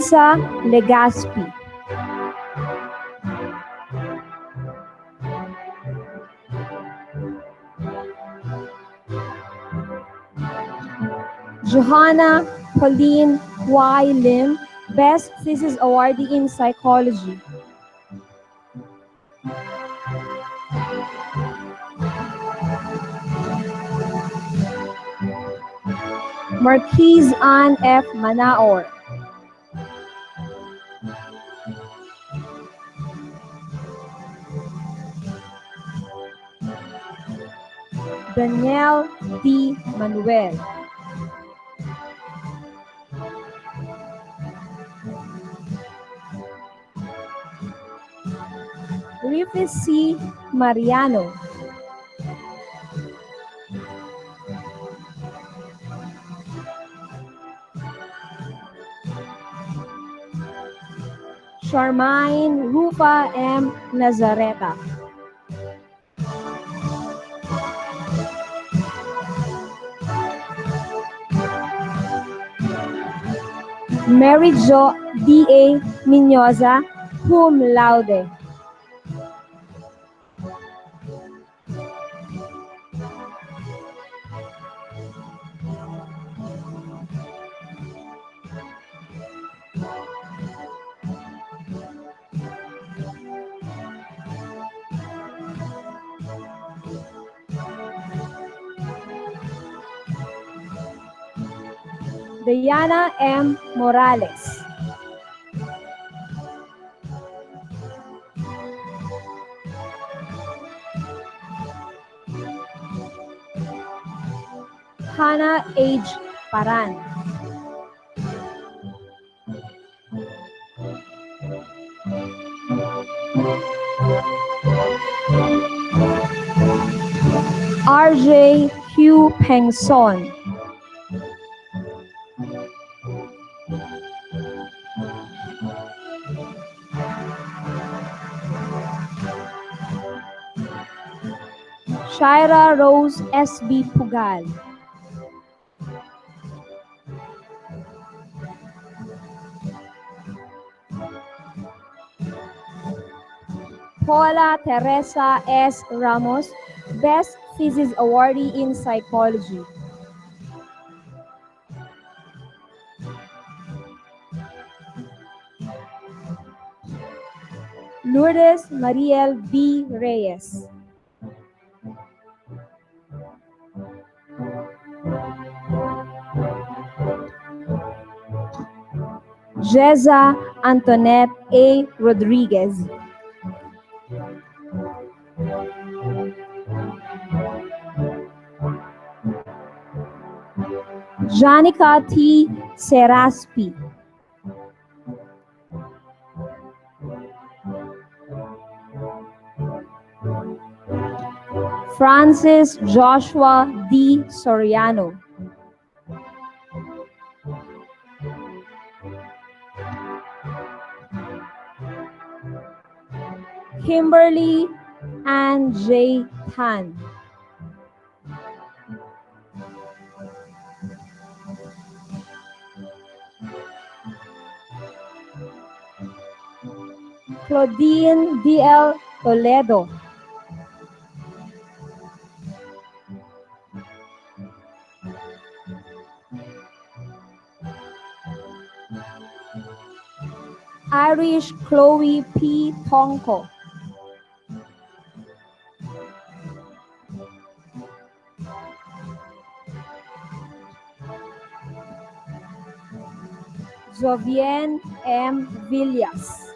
Teresa Legaspi. Johanna Pauline Y. Lim, Best Thesis Awardee in Psychology. Marquise Ann F. Manaor. Danielle D. Manuel. Rufus C. Mariano. Charmaine Rufa M. Nazareta. Mary Jo D.A. Minyoza, cum laude. Diana M. Morales. Hannah H. Paran. RJ Hugh Pengson. Shaira Rose S.B. Pugal. Paula Teresa S. Ramos, Best Thesis Awardee in Psychology. Lourdes Mariel B. Reyes. Jeza Antoinette A. Rodriguez. Janica T. Seraspi. Francis Joshua D. Soriano. Kimberly Ann J. Tan. Claudine D.L. Toledo. Irish Chloe P. Tonko. Jovienne M. Villas.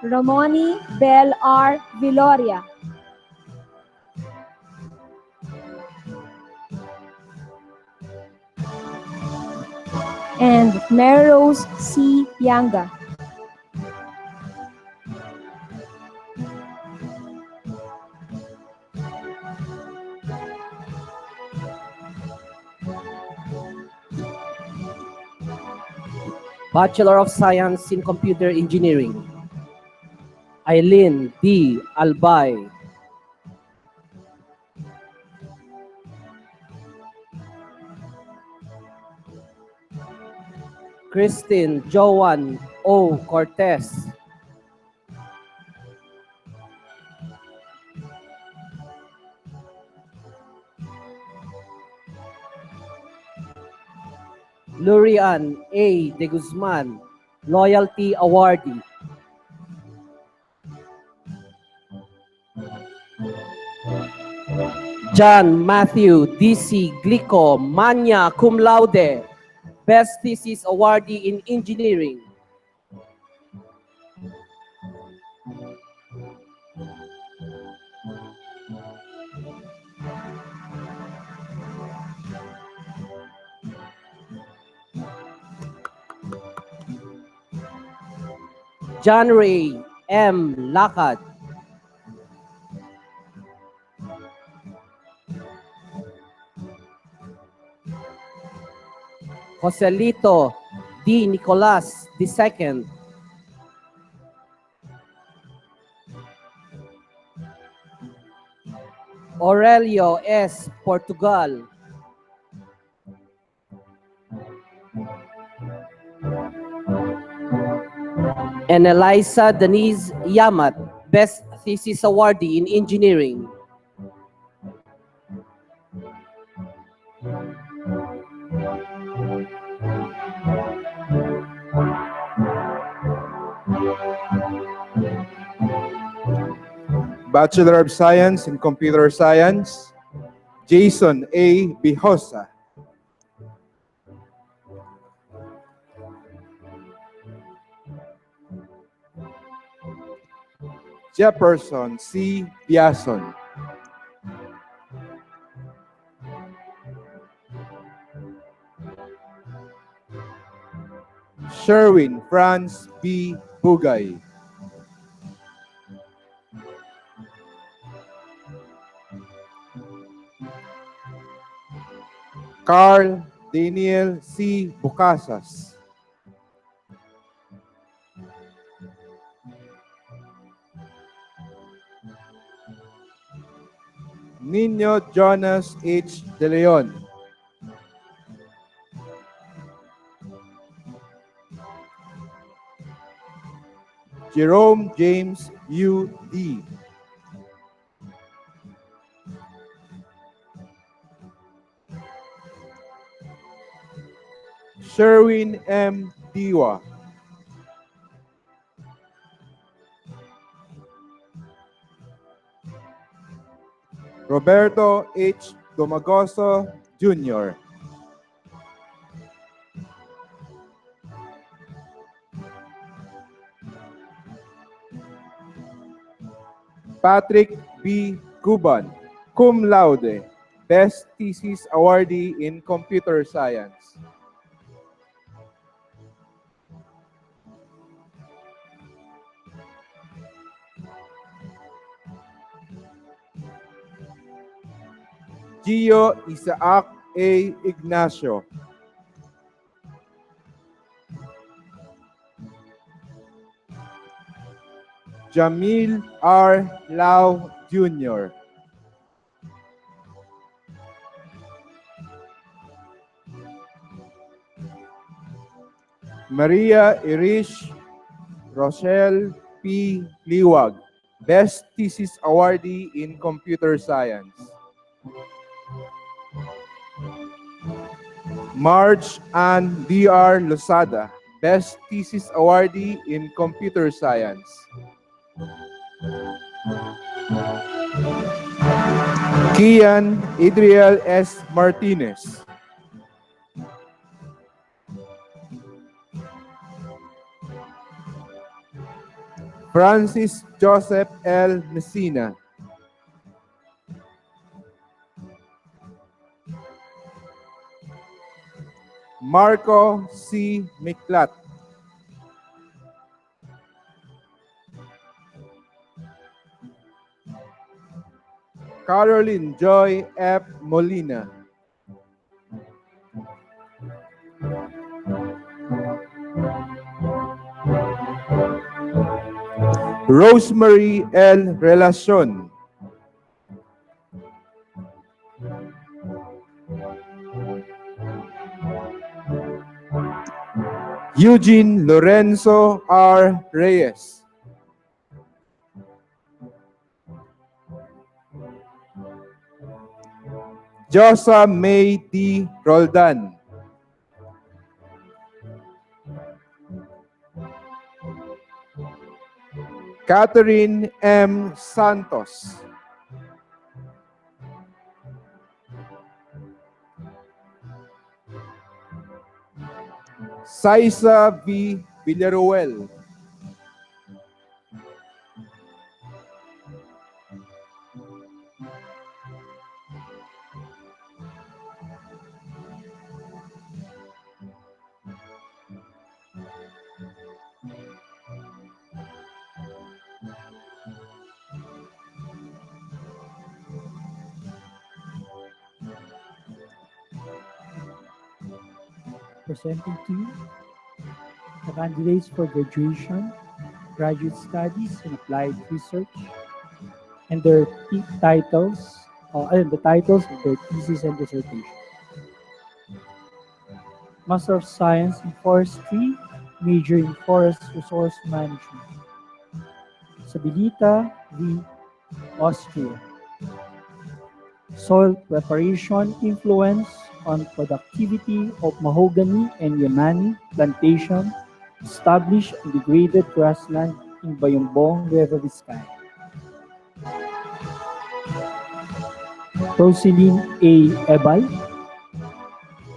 Ramoni Bell R. Viloria. And Mary Rose C. Yanga. Bachelor of Science in Computer Engineering, Eileen D. Albay. Christine Joan O. Cortez. Lurian A. De Guzman, Loyalty Awardee. John Matthew D.C. Glico, Magna Cum Laude, Best Thesis Awardee in Engineering. John Ray M. Lakad. Joselito D. Nicolas II. Aurelio S. Portugal. And Eliza Denise Yamat, Best Thesis Awardee in Engineering. Bachelor of Science in Computer Science, Jason A. Bijosa. Jefferson C. Biason. Sherwin Franz B. Bugay. Carl Daniel C. Bucasas. Nino Jonas H. De Leon. Jerome James U. D. Sherwin M. Diwa. Roberto H. Domagoso Jr. Patrick B. Cuban, cum laude, Best Thesis Awardee in Computer Science. Gio Isaac A. Ignacio. Jamil R. Lau Jr. Maria Irish Rochelle P. Liwag, Best Thesis Awardee in Computer Science. Marge Ann D.R. Losada, Best Thesis Awardee in Computer Science. Kian Idriel S. Martinez. Francis Joseph L. Messina. Marco C. Miklat. Caroline Joy F. Molina. Rosemary L. Relacion. Eugene Lorenzo R. Reyes. Josa May T. Roldan. Catherine M. Santos. Saisa V. Villaruel. Presenting to you the candidates for graduation, graduate studies, and applied research, and their titles, and the titles of their thesis and dissertation. Master of Science in Forestry, major in Forest Resource Management. Sabilita v. Austria. Soil preparation influence on productivity of mahogany and yamani plantation established on degraded grassland in Bayambong, Nueva Vizcaya. Roselyn A. Ebal.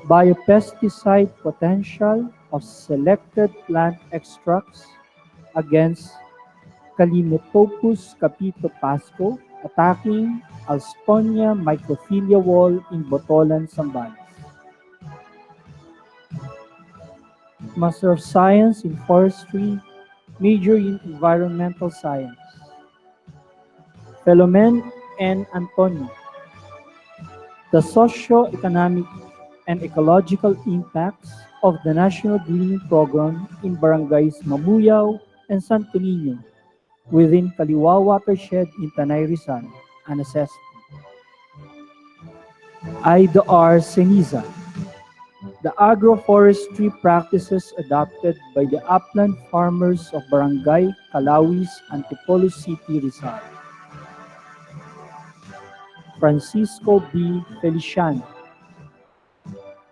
Biopesticide potential of selected plant extracts against Calinotopus capito pasco attacking Alstonia microphylla wall in Botolan, Zambales. Master of Science in Forestry, major in Environmental Science. Philomen N. Antonio. The socio-economic and ecological impacts of the National Greening Program in barangays Mamuyao and Santo Niño within Kaliwa watershed in Tanay Rizal, an assessment. Ida R. Ceniza. The agroforestry practices adopted by the upland farmers of Barangay Calawis, Antipolo City, Rizal. Francisco B. Feliciano.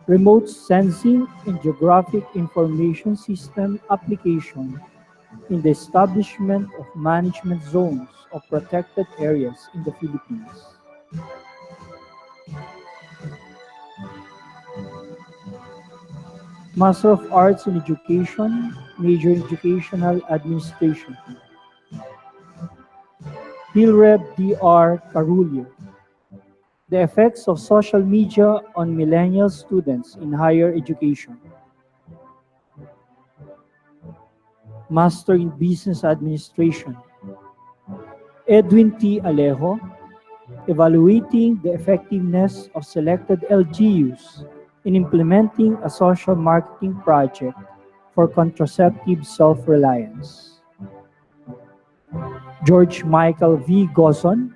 Remote sensing and geographic information system application in the establishment of management zones of protected areas in the Philippines. Master of Arts in Education, major in Educational Administration. Hilreb D.R. Carulio. The effects of social media on millennial students in higher education. Master in Business Administration. Edwin T. Alejo. Evaluating the effectiveness of selected LGUs in implementing a social marketing project for contraceptive self-reliance. George Michael V. Gozon.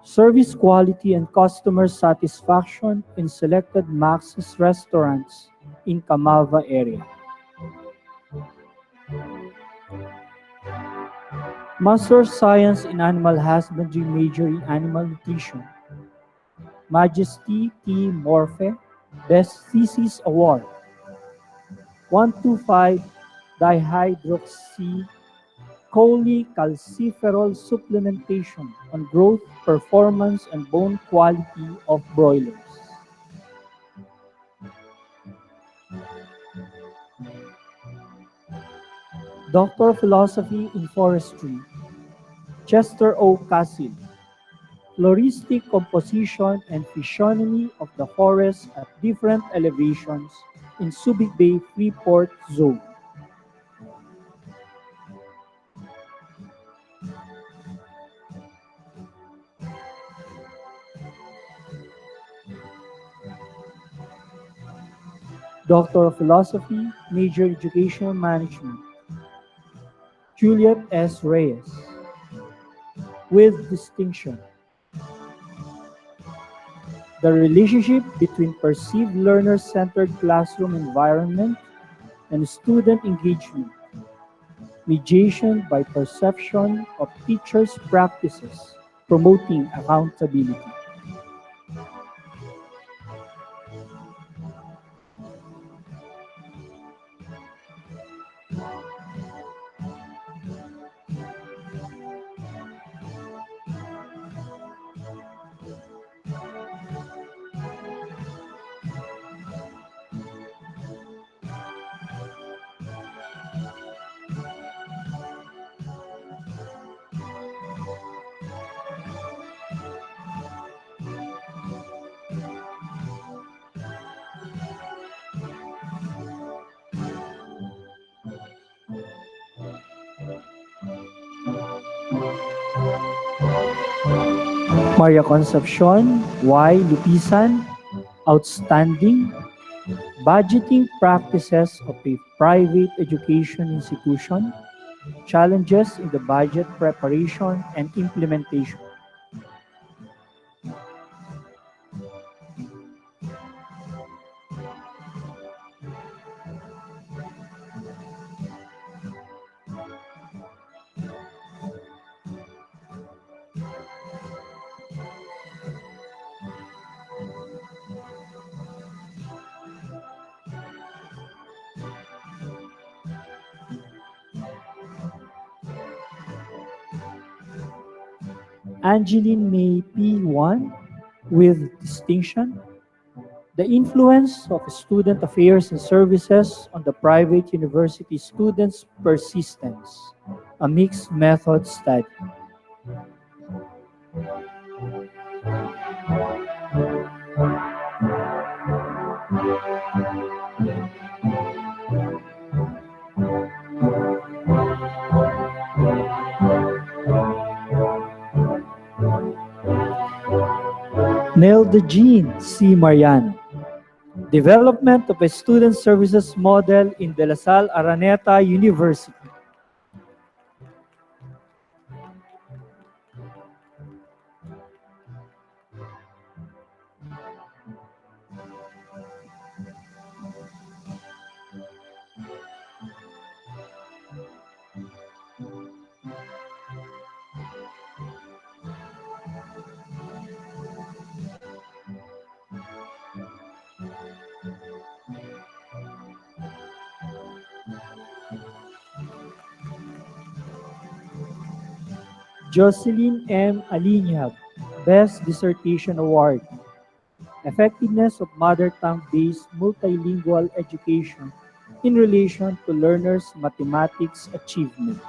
Service quality and customer satisfaction in selected Max's restaurants in Camalva area. Master of Science in Animal Husbandry, major in Animal Nutrition. Majesty T. Morphe, Best Thesis Award. 125 dihydroxy cholecalciferol supplementation on growth, performance, and bone quality of broilers. Doctor of Philosophy in Forestry, Chester O. Cassil. Floristic composition and physiognomy of the forest at different elevations in Subic Bay Freeport Zone. Doctor of Philosophy, major Educational Management. Juliet S. Reyes. With distinction. The relationship between perceived learner-centered classroom environment and student engagement. Mediation by perception of teachers' practices, promoting accountability. Maria Concepcion Y. Lupisan, outstanding. Budgeting practices of a private education institution, challenges in the budget preparation and implementation. Angeline May P1 with distinction. The influence of student affairs and services on the private university students' persistence, a mixed method study. Nelda Jean C. Mariano. Development of a student services model in De La Salle Araneta University. Jocelyn M. Alinyag, Best Dissertation Award. Effectiveness of mother tongue-based multilingual education in relation to learners' mathematics achievement.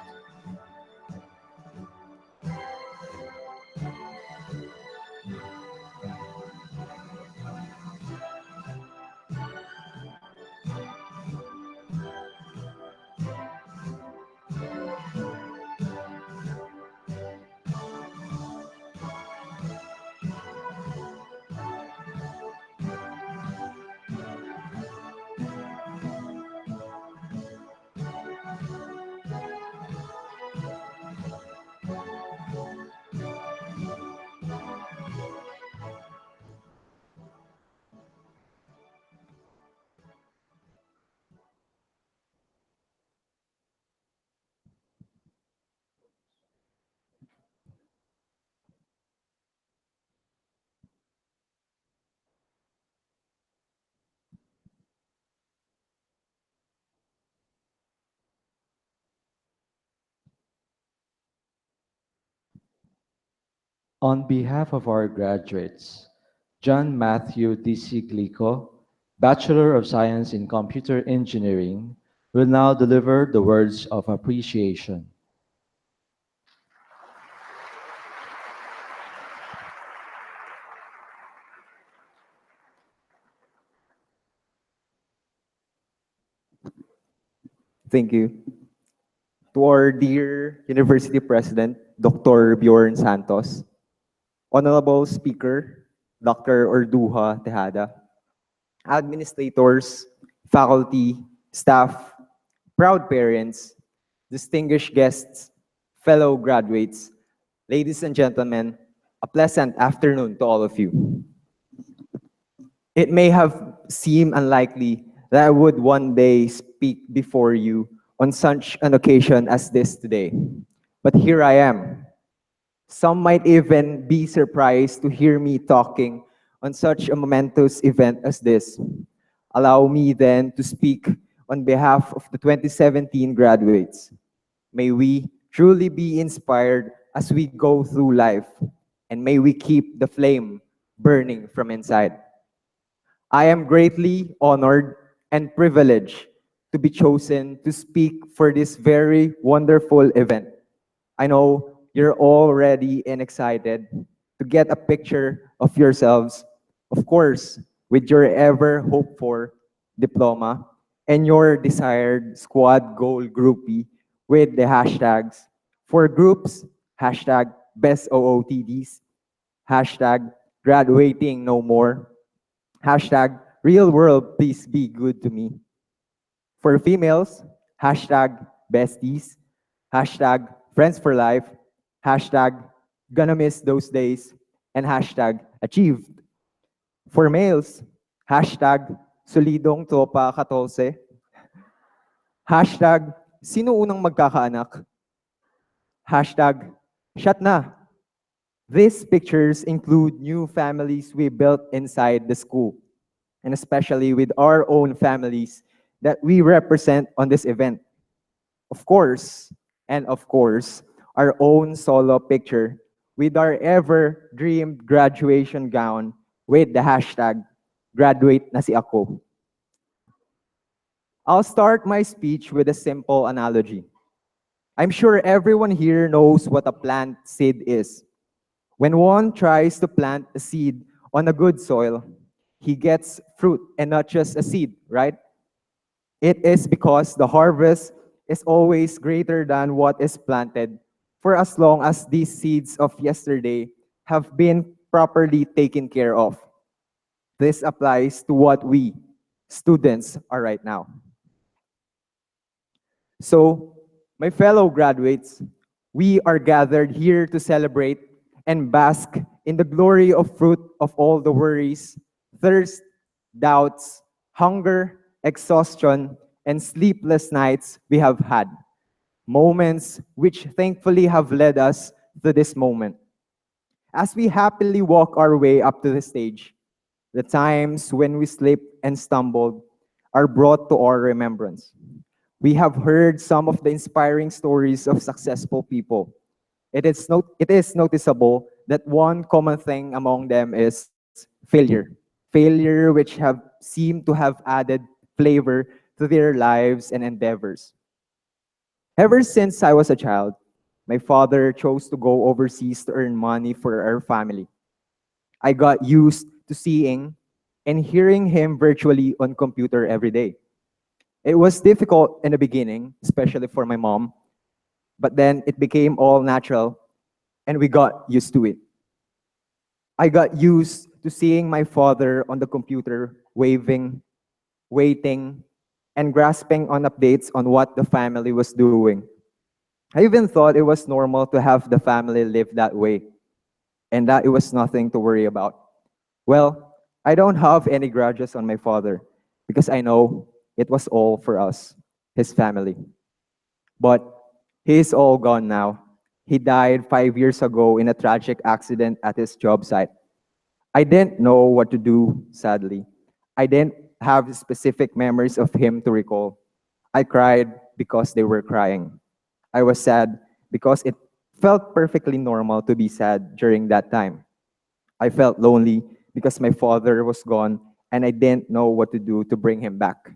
On behalf of our graduates, John Matthew D.C. Glico, Bachelor of Science in Computer Engineering, will now deliver the words of appreciation. Thank you. To our dear University President, Dr. Bjorn Santos, Honorable Speaker, Dr. Orduha Tejada, administrators, faculty, staff, proud parents, distinguished guests, fellow graduates, ladies and gentlemen, a pleasant afternoon to all of you. It may have seemed unlikely that I would one day speak before you on such an occasion as this today, but here I am. Some might even be surprised to hear me talking on such a momentous event as this. Allow me then to speak on behalf of the 2017 graduates. May we truly be inspired as we go through life, and may we keep the flame burning from inside. I am greatly honored and privileged to be chosen to speak for this very wonderful event. I know you're all ready and excited to get a picture of yourselves, of course, with your ever hoped for diploma and your desired squad goal groupie with the hashtags for groups, hashtag best OOTDs, Hashtag graduating no more. Hashtag real world, please be good to me. For females, hashtag besties. Hashtag friends for life. Hashtag gonna miss those days. And hashtag achieved. For males, hashtag solidong tropa 14. Hashtag sino unang magkakaanak? Hashtag shut na. These pictures include new families we built inside the school, and especially with our own families that we represent on this event. Of course, our own solo picture with our ever dreamed graduation gown with the hashtag graduate na si ako. I'll start my speech with a simple analogy. I'm sure everyone here knows what a plant seed is. When one tries to plant a seed on a good soil, he gets fruit and not just a seed, right? It is because the harvest is always greater than what is planted, for as long as these seeds of yesterday have been properly taken care of. This applies to what we, students, are right now. So, my fellow graduates, we are gathered here to celebrate and bask in the glory of fruit of all the worries, thirst, doubts, hunger, exhaustion, and sleepless nights we have had. Moments which thankfully have led us to this moment. As we happily walk our way up to the stage, the times when we slipped and stumbled are brought to our remembrance. We have heard some of the inspiring stories of successful people. It is noticeable that one common thing among them is failure. Failure which have seemed to have added flavor to their lives and endeavors. Ever since I was a child, my father chose to go overseas to earn money for our family. I got used to seeing and hearing him virtually on computer every day. It was difficult in the beginning, especially for my mom, but then it became all natural and we got used to it. I got used to seeing my father on the computer waving, waiting, and grasping on updates on what the family was doing. I even thought it was normal to have the family live that way and that it was nothing to worry about. Well, I don't have any grudges on my father because I know it was all for us, his family. But he is all gone now. He died 5 years ago in a tragic accident at his job site. I didn't know what to do, sadly. I didn't have specific memories of him to recall. I cried because they were crying. I was sad because it felt perfectly normal to be sad during that time. I felt lonely because my father was gone and I didn't know what to do to bring him back.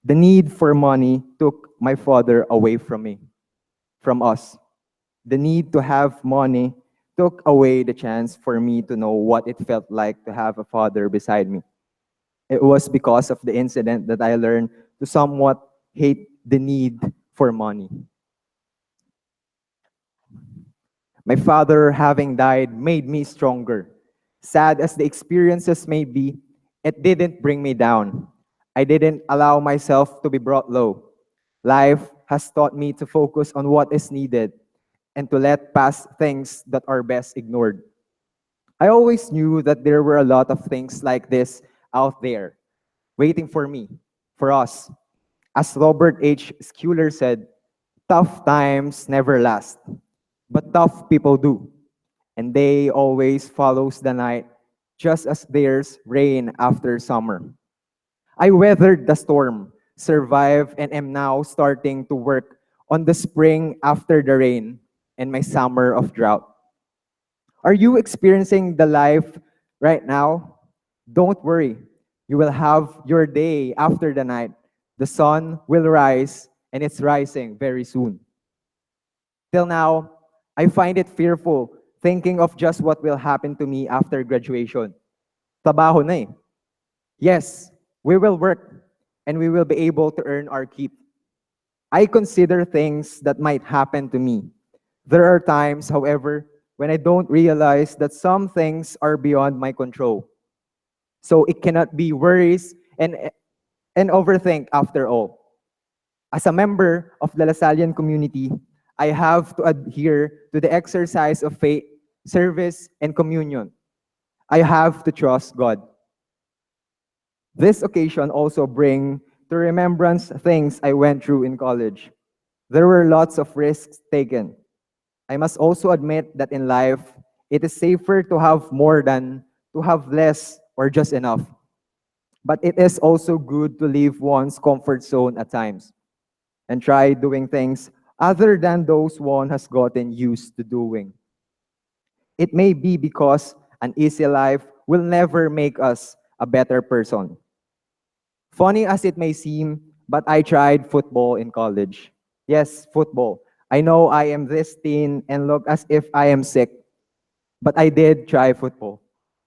The need for money took my father away from me, from us. The need to have money took away the chance for me to know what it felt like to have a father beside me. It was because of the incident that I learned to somewhat hate the need for money. My father, having died, made me stronger. Sad as the experiences may be, it didn't bring me down. I didn't allow myself to be brought low. Life has taught me to focus on what is needed and to let past things that are best ignored. I always knew that there were a lot of things like this out there, waiting for me, for us. As Robert H. Schuller said, tough times never last, but tough people do. And they always follows the night, just as there's rain after summer. I weathered the storm, survived, and am now starting to work on the spring after the rain and my summer of drought. Are you experiencing the life right now? Don't worry. You will have your day after the night. The sun will rise, and it's rising very soon. Till now, I find it fearful thinking of just what will happen to me after graduation. Trabaho na eh. Yes, we will work, and we will be able to earn our keep. I consider things that might happen to me. There are times, however, when I don't realize that some things are beyond my control. So it cannot be worries and overthink after all. As a member of the Lasallian community, I have to adhere to the exercise of faith, service, and communion. I have to trust God. This occasion also bring to remembrance things I went through in college. There were lots of risks taken. I must also admit that in life, it is safer to have more than to have less or just enough. But it is also good to leave one's comfort zone at times and try doing things other than those one has gotten used to doing. It may be because an easy life will never make us a better person. Funny as it may seem, but I tried football in college. Yes, football. I know I am this thin and look as if I am sick, but I did try football.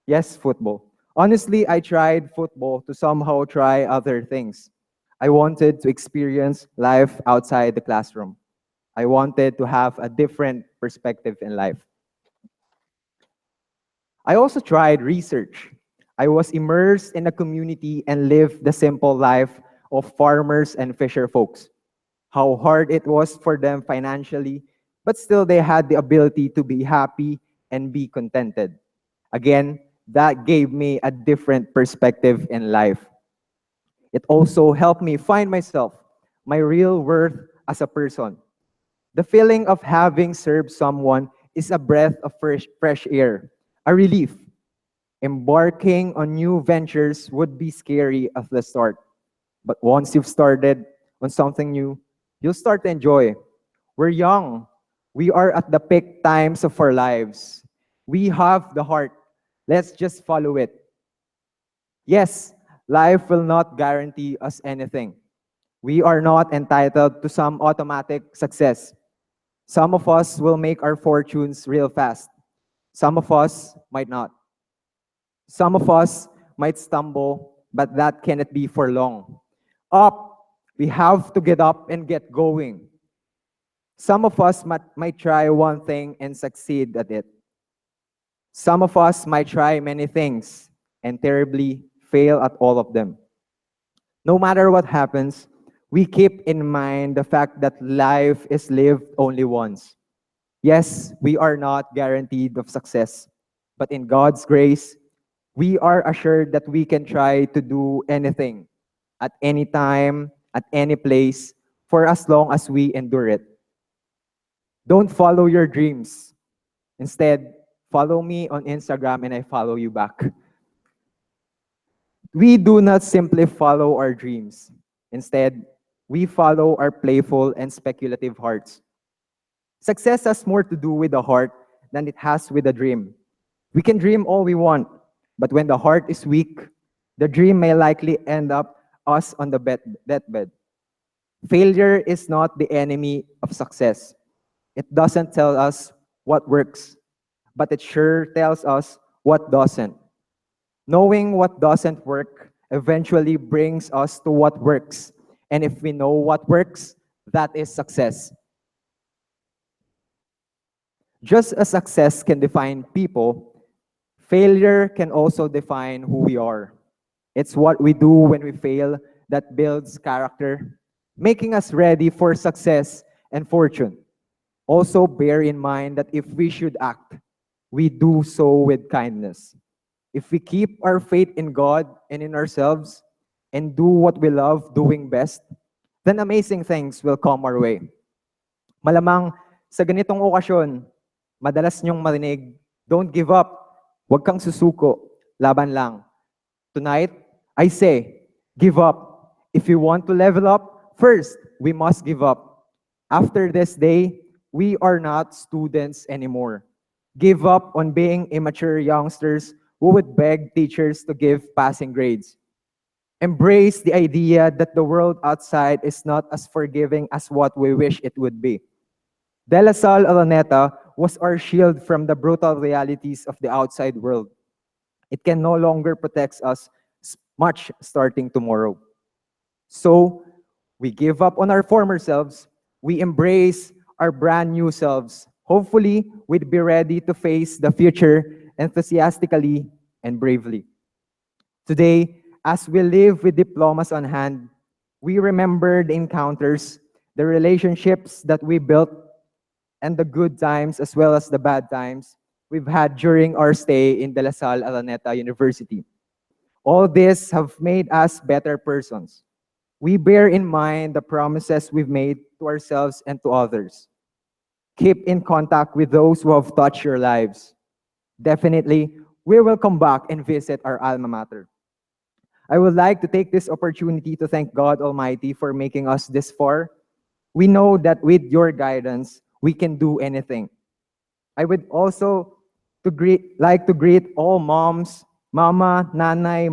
Yes, football. Honestly, I tried football to somehow try other things. I wanted to experience life outside the classroom. I wanted to have a different perspective in life. I also tried research. I was immersed in a community and lived the simple life of farmers and fisher folks. How hard it was for them financially, but still they had the ability to be happy and be contented. Again, that gave me a different perspective in life. It also helped me find myself, my real worth as a person. The feeling of having served someone is a breath of fresh air, a relief. Embarking on new ventures would be scary at the start, but once you've started on something new, you'll start to enjoy. We're young. We are at the peak times of our lives. We have the heart. Let's just follow it. Yes, life will not guarantee us anything. We are not entitled to some automatic success. Some of us will make our fortunes real fast. Some of us might not. Some of us might stumble, but that cannot be for long. Up, we have to get up and get going. Some of us might try one thing and succeed at it. Some of us might try many things and terribly fail at all of them. No matter what happens, we keep in mind the fact that life is lived only once. Yes, we are not guaranteed of success, but in God's grace, we are assured that we can try to do anything at any time, at any place, for as long as we endure it. Don't follow your dreams. Instead, follow me on Instagram and I follow you back. We do not simply follow our dreams. Instead, we follow our playful and speculative hearts. Success has more to do with the heart than it has with the dream. We can dream all we want, but when the heart is weak, the dream may likely end up us on the deathbed. Failure is not the enemy of success. It doesn't tell us what works, but it sure tells us what doesn't. Knowing what doesn't work eventually brings us to what works. And if we know what works, that is success. Just as success can define people, failure can also define who we are. It's what we do when we fail that builds character, making us ready for success and fortune. Also bear in mind that if we should act, we do so with kindness. If we keep our faith in God and in ourselves and do what we love doing best, then amazing things will come our way. Malamang sa ganitong okasyon, madalas niyong marinig, don't give up, huwag kang susuko, laban lang. Tonight, I say, give up. If you want to level up, first, we must give up. After this day, we are not students anymore. Give up on being immature youngsters who would beg teachers to give passing grades. Embrace the idea that the world outside is not as forgiving as what we wish it would be. De La Salle Araneta was our shield from the brutal realities of the outside world. It can no longer protect us much starting tomorrow. So, we give up on our former selves, we embrace our brand new selves, Hopefully, we'd be ready to face the future enthusiastically and bravely. Today, as we live with diplomas on hand, we remember the encounters, the relationships that we built, and the good times as well as the bad times we've had during our stay in De La Salle Araneta University. All this have made us better persons. We bear in mind the promises we've made to ourselves and to others. Keep in contact with those who have touched your lives. Definitely, we will come back and visit our alma mater. I would like to take this opportunity to thank God Almighty for making us this far. We know that with your guidance, we can do anything. I would also like to greet all moms, mama, nanay,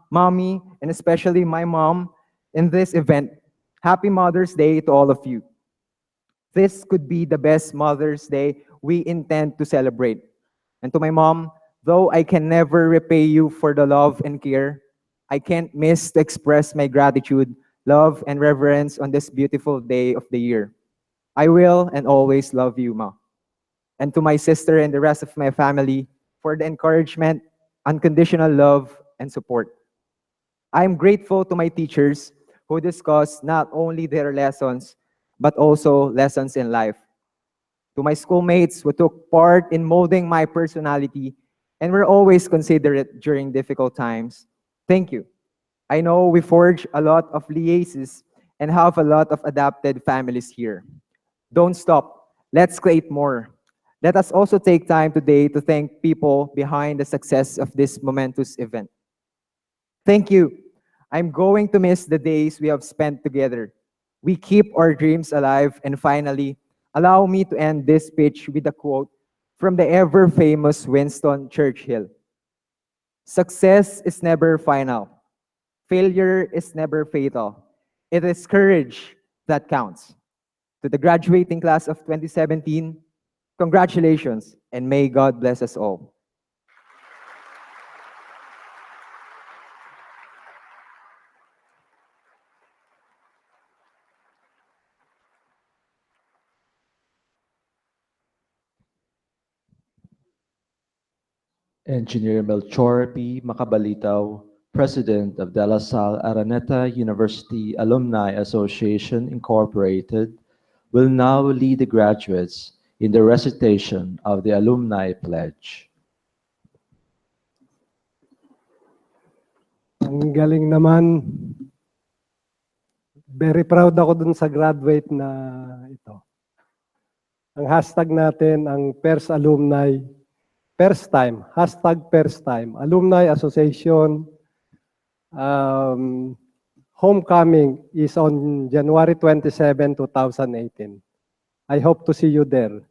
mommy, and especially my mom in this event. Happy Mother's Day to all of you. This could be the best Mother's Day we intend to celebrate. And to my mom, though I can never repay you for the love and care, I can't miss to express my gratitude, love, and reverence on this beautiful day of the year. I will and always love you, Ma. And to my sister and the rest of my family for the encouragement, unconditional love, and support. I am grateful to my teachers who discuss not only their lessons, but also lessons in life. To my schoolmates who took part in molding my personality and were always considerate during difficult times, thank you. I know we forge a lot of liaisons and have a lot of adapted families here. Don't stop. Let's create more. Let us also take time today to thank people behind the success of this momentous event. Thank you. I'm going to miss the days we have spent together. We keep our dreams alive. And finally, allow me to end this speech with a quote from the ever-famous Winston Churchill. Success is never final. Failure is never fatal. It is courage that counts. To the graduating class of 2017, congratulations, and may God bless us all. Engineer Melchor P. Makabalitaw, President of De La Salle Araneta University Alumni Association Incorporated, will now lead the graduates in the recitation of the Alumni Pledge. Ang galing naman. Very proud ako dun sa graduate na ito. Ang hashtag natin, ang PERS Alumni, first time, hashtag first time, Alumni Association, homecoming is on January 27, 2018. I hope to see you there.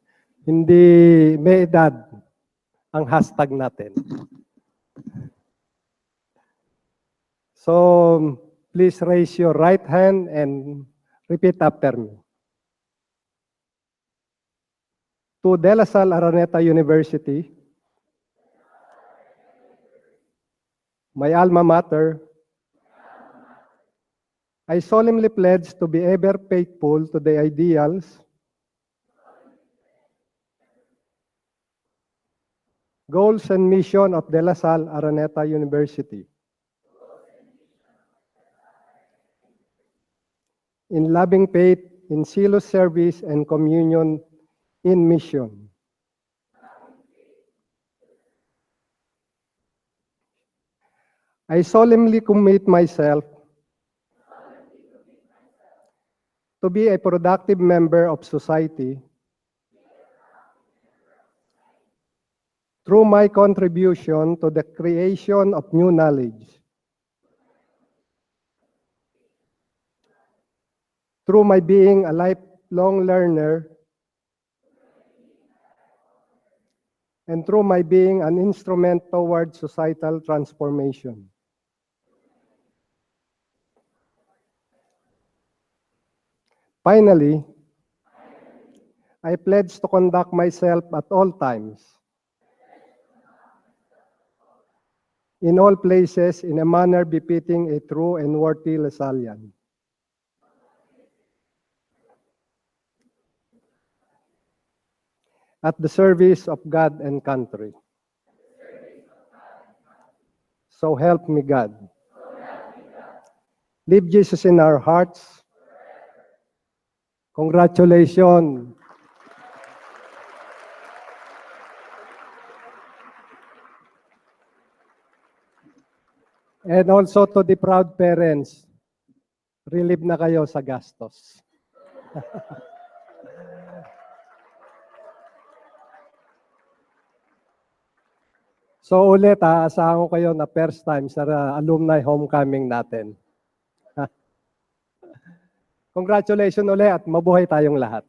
Hindi may edad ang hashtag natin. So, please raise your right hand and repeat after me. To De La Salle Araneta University, my alma mater, I solemnly pledge to be ever faithful to the ideals, goals and mission of De La Salle Araneta University. In loving faith, in zealous service and communion in mission. I solemnly commit myself to be a productive member of society through my contribution to the creation of new knowledge, through my being a lifelong learner, and through my being an instrument toward societal transformation. Finally, I pledge to conduct myself at all times, in all places, in a manner befitting a true and worthy Lasallian. at the service of God and country. So help me God. Leave Jesus in our hearts. Congratulations. And also to the proud parents, relieve na kayo sa gastos. So ulit, aasahan ko kayo na first time sa alumni homecoming natin. Congratulations ulit at mabuhay tayong lahat.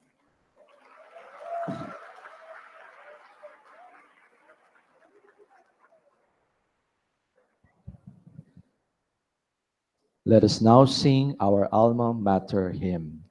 Let us now sing our alma mater hymn.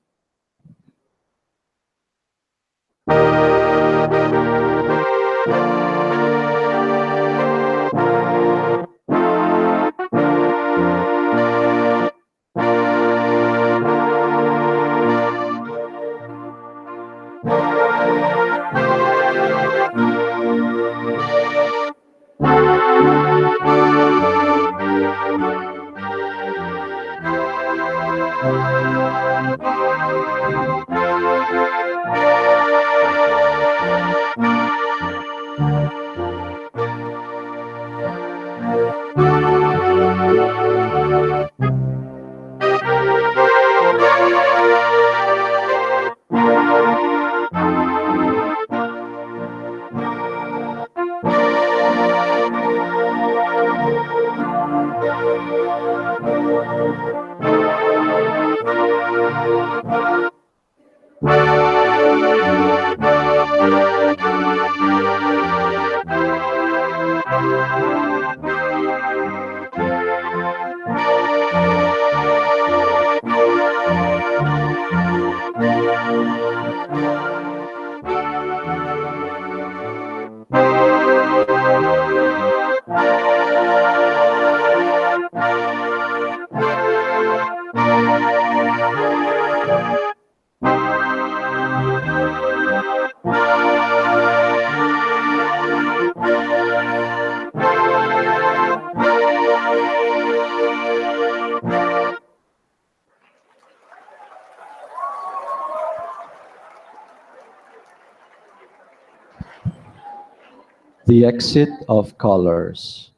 The exit of colors.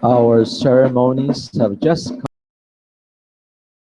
Our ceremonies have just